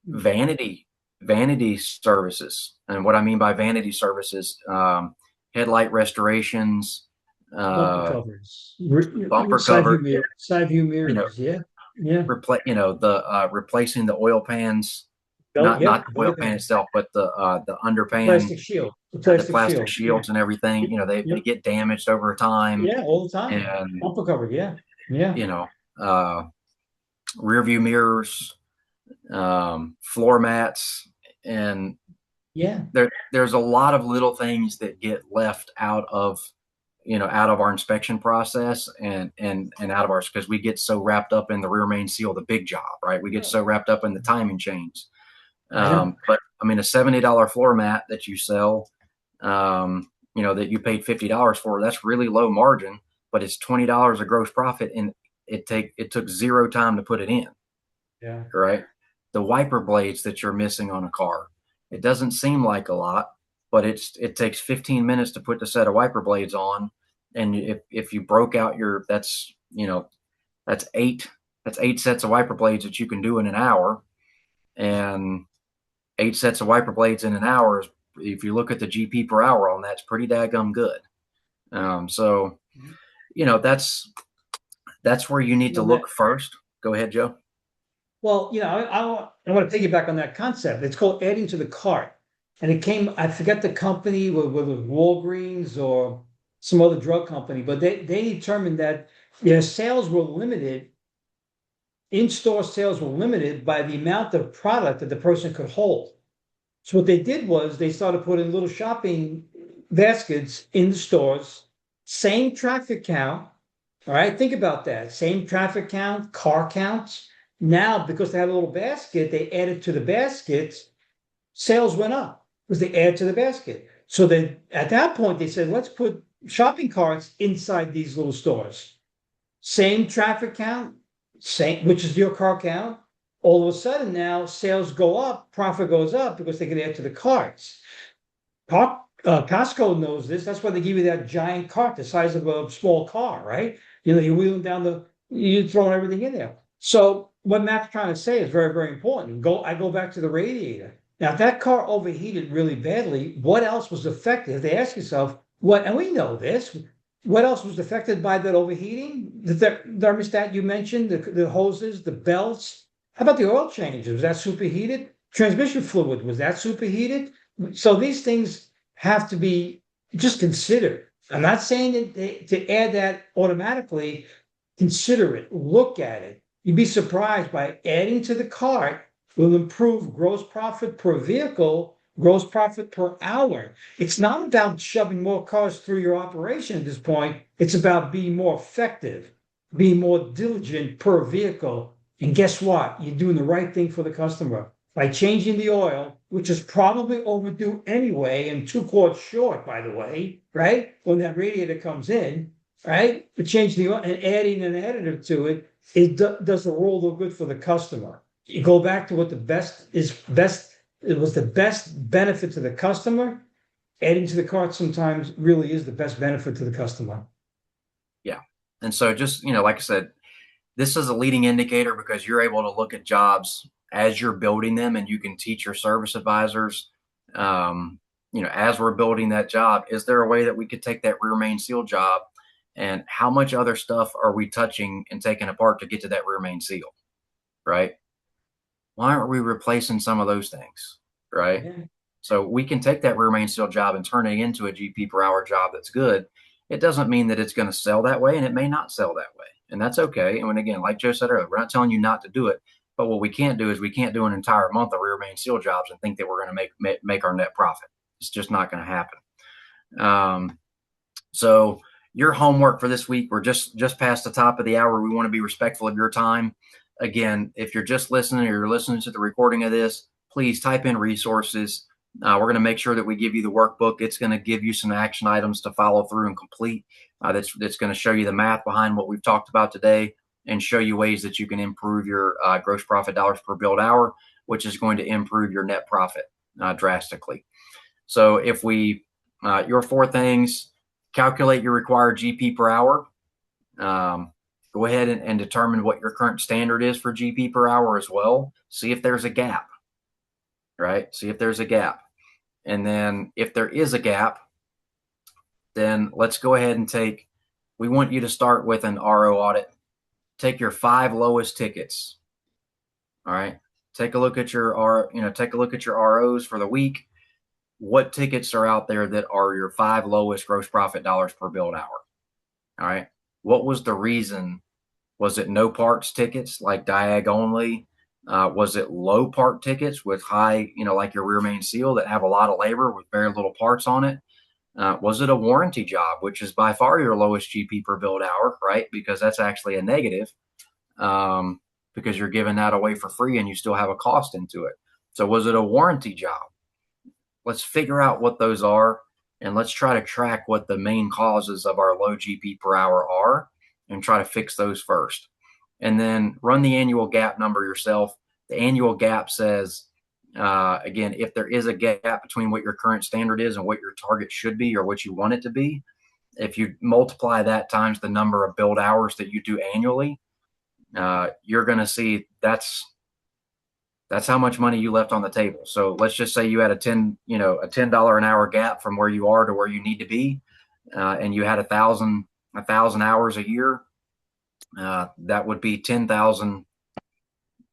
vanity, vanity services, and what I mean by vanity services, headlight restorations, Bumper uh, covers, bumper side view cover, mirror, side view you know, mirrors. Yeah. Yeah. the replacing the oil pans, Belt, not yep. the oil Belly pan pan. itself, but the underpan, Plastic shield. The the plastic plastic shield. Yeah. shields and everything. They Yep. get damaged over time, Yeah. All the time. and Bumper cover. Yeah. Yeah. you know, uh, rear view mirrors, floor mats, and Yeah. there's a lot of little things that get left out of our inspection process and out of ours because we get so wrapped up in the rear main seal, the big job, right? We get so wrapped up in the timing chains. I know. But I mean, a $70 floor mat that you sell, that you paid $50 for, that's really low margin, but it's $20 of gross profit, and it took zero time to put it in, Yeah. right? The wiper blades that you're missing on a car, it doesn't seem like a lot, but it takes 15 minutes to put the set of wiper blades on, and if you broke out that's eight sets of wiper blades that you can do in an hour, and eight sets of wiper blades in an hour is, if you look at the GP per hour on that's pretty daggum good. So that's where you need to Well, look first. Go ahead, Joe. I want to piggyback on that concept. It's called adding to the cart. And it came, I forget the company, whether it was Walgreens or some other drug company, but they determined that their sales were limited, in-store sales were limited by the amount of product that the person could hold. So what they did was they started putting little shopping baskets in the stores, same traffic count. All right, think about that. Same traffic count, car counts. Now, because they had a little basket, they added to the baskets, sales went up because they add to the basket. So then at that point, they said, let's put shopping carts inside these little stores. Same traffic count, same, which is your car count. All of a sudden now sales go up, profit goes up because they can add to the carts. Costco knows this. That's why they give you that giant cart, the size of a small car, right? You're wheeling down you're throwing everything in there. So what Matt's trying to say is very, very important. I go back to the radiator. Now, if that car overheated really badly, what else was affected? If they ask yourself, what, and we know this, what else was affected by that overheating? The thermostat you mentioned, the hoses, the belts. How about the oil changes? Was that superheated? Transmission fluid, was that superheated? So these things have to be just considered. I'm not saying that to add that automatically. Consider it, look at it. You'd be surprised by adding to the cart will improve gross profit per vehicle, gross profit per hour. It's not about shoving more cars through your operation at this point. It's about being more effective, being more diligent per vehicle. And guess what? You're doing the right thing for the customer by changing the oil, which is probably overdue anyway and 2 quarts short, by the way, right? When that radiator comes in, right? But change the oil and adding an additive to it, does the world of good for the customer. You go back to what the best is best. It was the best benefit to the customer. Adding to the cart sometimes really is the best benefit to the customer. Yeah. And so just, like I said, this is a leading indicator because you're able to look at jobs as you're building them, and you can teach your service advisors, as we're building that job, is there a way that we could take that rear main seal job, and how much other stuff are we touching and taking apart to get to that rear main seal, right? Why aren't we replacing some of those things, right? Yeah. So we can take that rear main seal job and turn it into a GP per hour job that's good. It doesn't mean that it's going to sell that way, and it may not sell that way. And that's okay. And when, again, like Joe said earlier, we're not telling you not to do it. But what we can't do is we can't do an entire month of rear main seal jobs and think that we're going to make our net profit. It's just not going to happen. So, your homework for this week, we're just past the top of the hour. We want to be respectful of your time. Again, if you're just listening or you're listening to the recording of this, please type in resources. We're going to make sure that we give you the workbook. It's going to give you some action items to follow through and complete. That's going to show you the math behind what we've talked about today and show you ways that you can improve your gross profit dollars per billed hour, which is going to improve your net profit drastically. So if we, your four things: calculate your required GP per hour. Go ahead and determine what your current standard is for GP per hour as well. See if there's a gap, right? See if there's a gap. And then if there is a gap, then let's go ahead and we want you to start with an RO audit. Take your 5 lowest tickets. All right. Take a look at your ROs for the week. What tickets are out there that are your 5 lowest gross profit dollars per billed hour? All right. What was the reason? Was it no parts tickets like diag only? Was it low part tickets with high, like your rear main seal that have a lot of labor with very little parts on it? Was it a warranty job, which is by far your lowest GP per billed hour, right? Because that's actually a negative, because you're giving that away for free and you still have a cost into it. So was it a warranty job? Let's figure out what those are, and let's try to track what the main causes of our low GP per hour are and try to fix those first. And then run the annual gap number yourself. The annual gap says, again, if there is a gap between what your current standard is and what your target should be or what you want it to be, if you multiply that times the number of billed hours that you do annually, you're going to see that's how much money you left on the table. So let's just say you had a $10 an hour gap from where you are to where you need to be, and you had a thousand hours a year. That would be 10,000.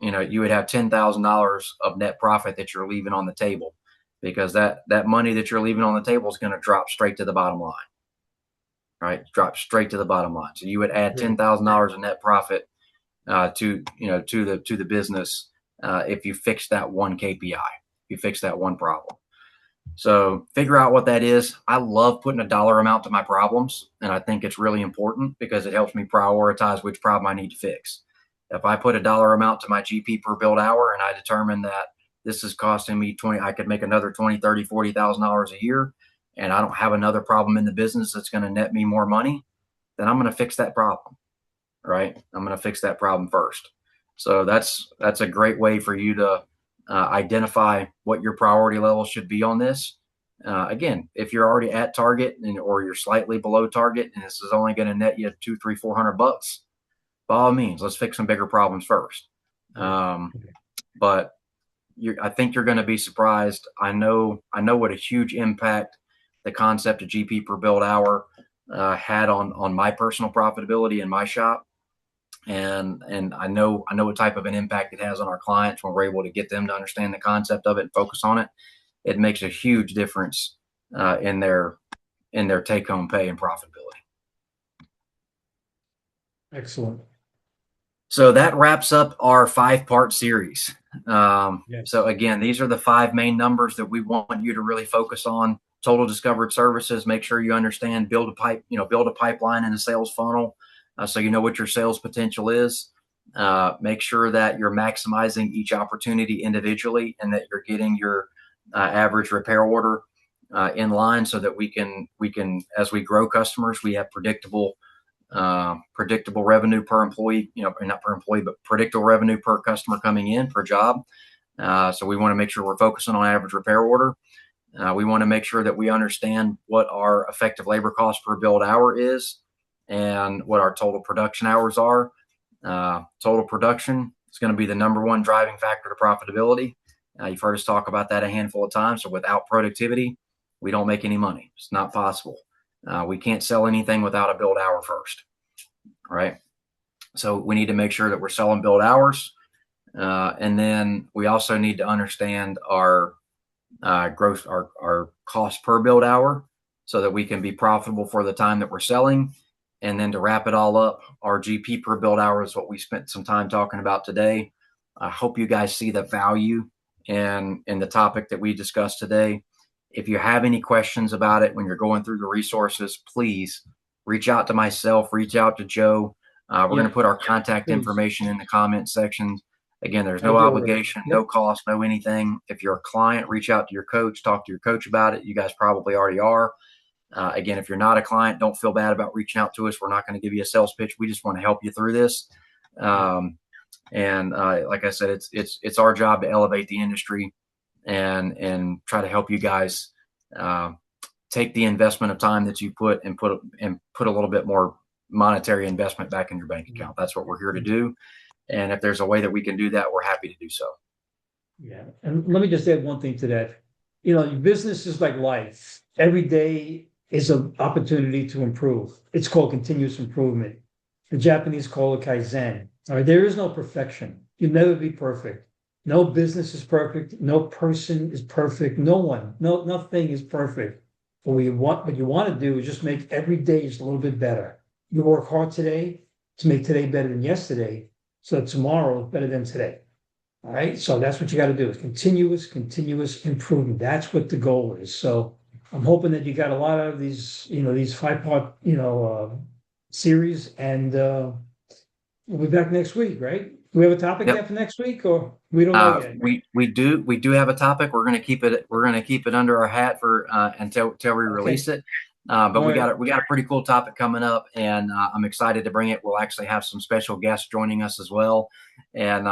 You would have $10,000 of net profit that you're leaving on the table, because that money that you're leaving on the table is going to drop straight to the bottom line. Right, drop straight to the bottom line. So you would add $10,000 of net profit to the business if you fix that one KPI, if you fix that one problem. So figure out what that is. I love putting a dollar amount to my problems, and I think it's really important because it helps me prioritize which problem I need to fix. If I put a dollar amount to my GP per billed hour and I determine that this is costing me I could make another $20,000, $30,000, $40,000 a year, and I don't have another problem in the business that's going to net me more money, then I'm going to fix that problem, right? I'm going to fix that problem first. So that's a great way for you to identify what your priority level should be on this. Again, if you're already at target or you're slightly below target, and this is only going to net you $200, $300, $400, by all means, let's fix some bigger problems first. But I think you're going to be surprised. I know what a huge impact the concept of GP per billed hour had on my personal profitability in my shop. And I know what type of an impact it has on our clients when we're able to get them to understand the concept of it and focus on it. It makes a huge difference in their take home pay and profitability. Excellent. So that wraps up our 5-part series. Yes. So again, these are the 5 main numbers that we want you to really focus on. Total discovered services. Make sure you understand, build a pipeline in a sales funnel, so you know what your sales potential is. Make sure that you're maximizing each opportunity individually and that you're getting your average repair order in line, so that we can, as we grow customers, we have predictable revenue per employee, not per employee, but predictable revenue per customer coming in per job. So we want to make sure we're focusing on average repair order. We want to make sure that we understand what our effective labor cost per billed hour is and what our total production hours are. Total production is going to be the number one driving factor to profitability. You've heard us talk about that a handful of times. So without productivity, we don't make any money. It's not possible. We can't sell anything without a billed hour first, right? So we need to make sure that we're selling billed hours. And then we also need to understand our cost per billed hour, so that we can be profitable for the time that we're selling. And then to wrap it all up, our GP per billed hour is what we spent some time talking about today. I hope you guys see the value in the topic that we discussed today. If you have any questions about it when you're going through the resources, please reach out to myself, reach out to Joe. We're going to Yeah, put our contact please. information in the comment section. Again, there's I no do already. obligation, no Yep. cost, no anything. If you're a client, reach out to your coach, talk to your coach about it. You guys probably already are. Again, if you're not a client, don't feel bad about reaching out to us. We're not going to give you a sales pitch. We just want to help you through this. Yeah. And like I said, it's our job to elevate the industry and try to help you guys uh, take the investment of time that you put and put a little bit more monetary investment back in your bank account. That's what we're here to do. And if there's a way that we can do that, we're happy to do so. Yeah. And let me just add one thing to that. Business is like life. Every day is an opportunity to improve. It's called continuous improvement. The Japanese call it Kaizen. All right. There is no perfection. You'll never be perfect. No business is perfect. No person is perfect. No one, nothing is perfect. What you want to do is just make every day just a little bit better. You work hard today to make today better than yesterday, so that tomorrow is better than today. All right. So that's what you got to do is continuous improvement. That's what the goal is. So I'm hoping that you got a lot out of these 5-part, series, and we'll be back next week, right? Do we have a topic Yep. yet for next week, or we don't know yet? We do have a topic. We're going to keep it under our hat for until we Okay. release it. But All right. we got a pretty cool topic coming up, and I'm excited to bring it. We'll actually have some special guests joining us as well, and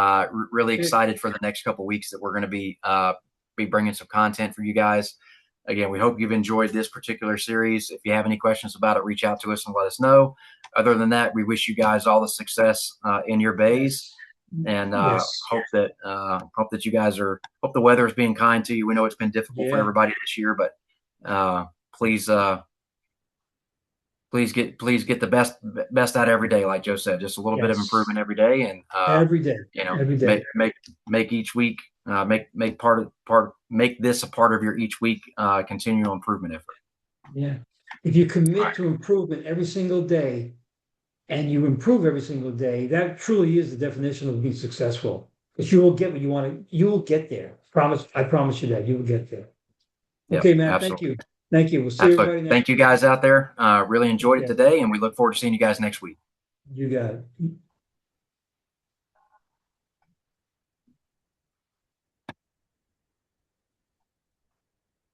really Okay. excited for the next couple of weeks that we're going to be bringing some content for you guys. Again, we hope you've enjoyed this particular series. If you have any questions about it, reach out to us and let us know. Other than that, we wish you guys all the success in your bays, Yes. and Yes. hope that you guys hope the weather is being kind to you. We know it's been difficult for Yeah. everybody this year, but please please get the best out every day, like Joe said. Just a little bit of Yes. improvement every day, and Every day. Every day. make each week make this a part of your each week continual improvement effort. Yeah. If you All commit right. to improvement every single day and you improve every single day, that truly is the definition of being successful. Because you will get what you want to, you will get there. I promise you that you will get there. Yep, Okay, Matt, thank absolutely. you. Thank you. We'll see Absolutely. everybody next Thank you week. guys out there. Really enjoyed it Okay, today, and we look forward to seeing you guys next week. you got it.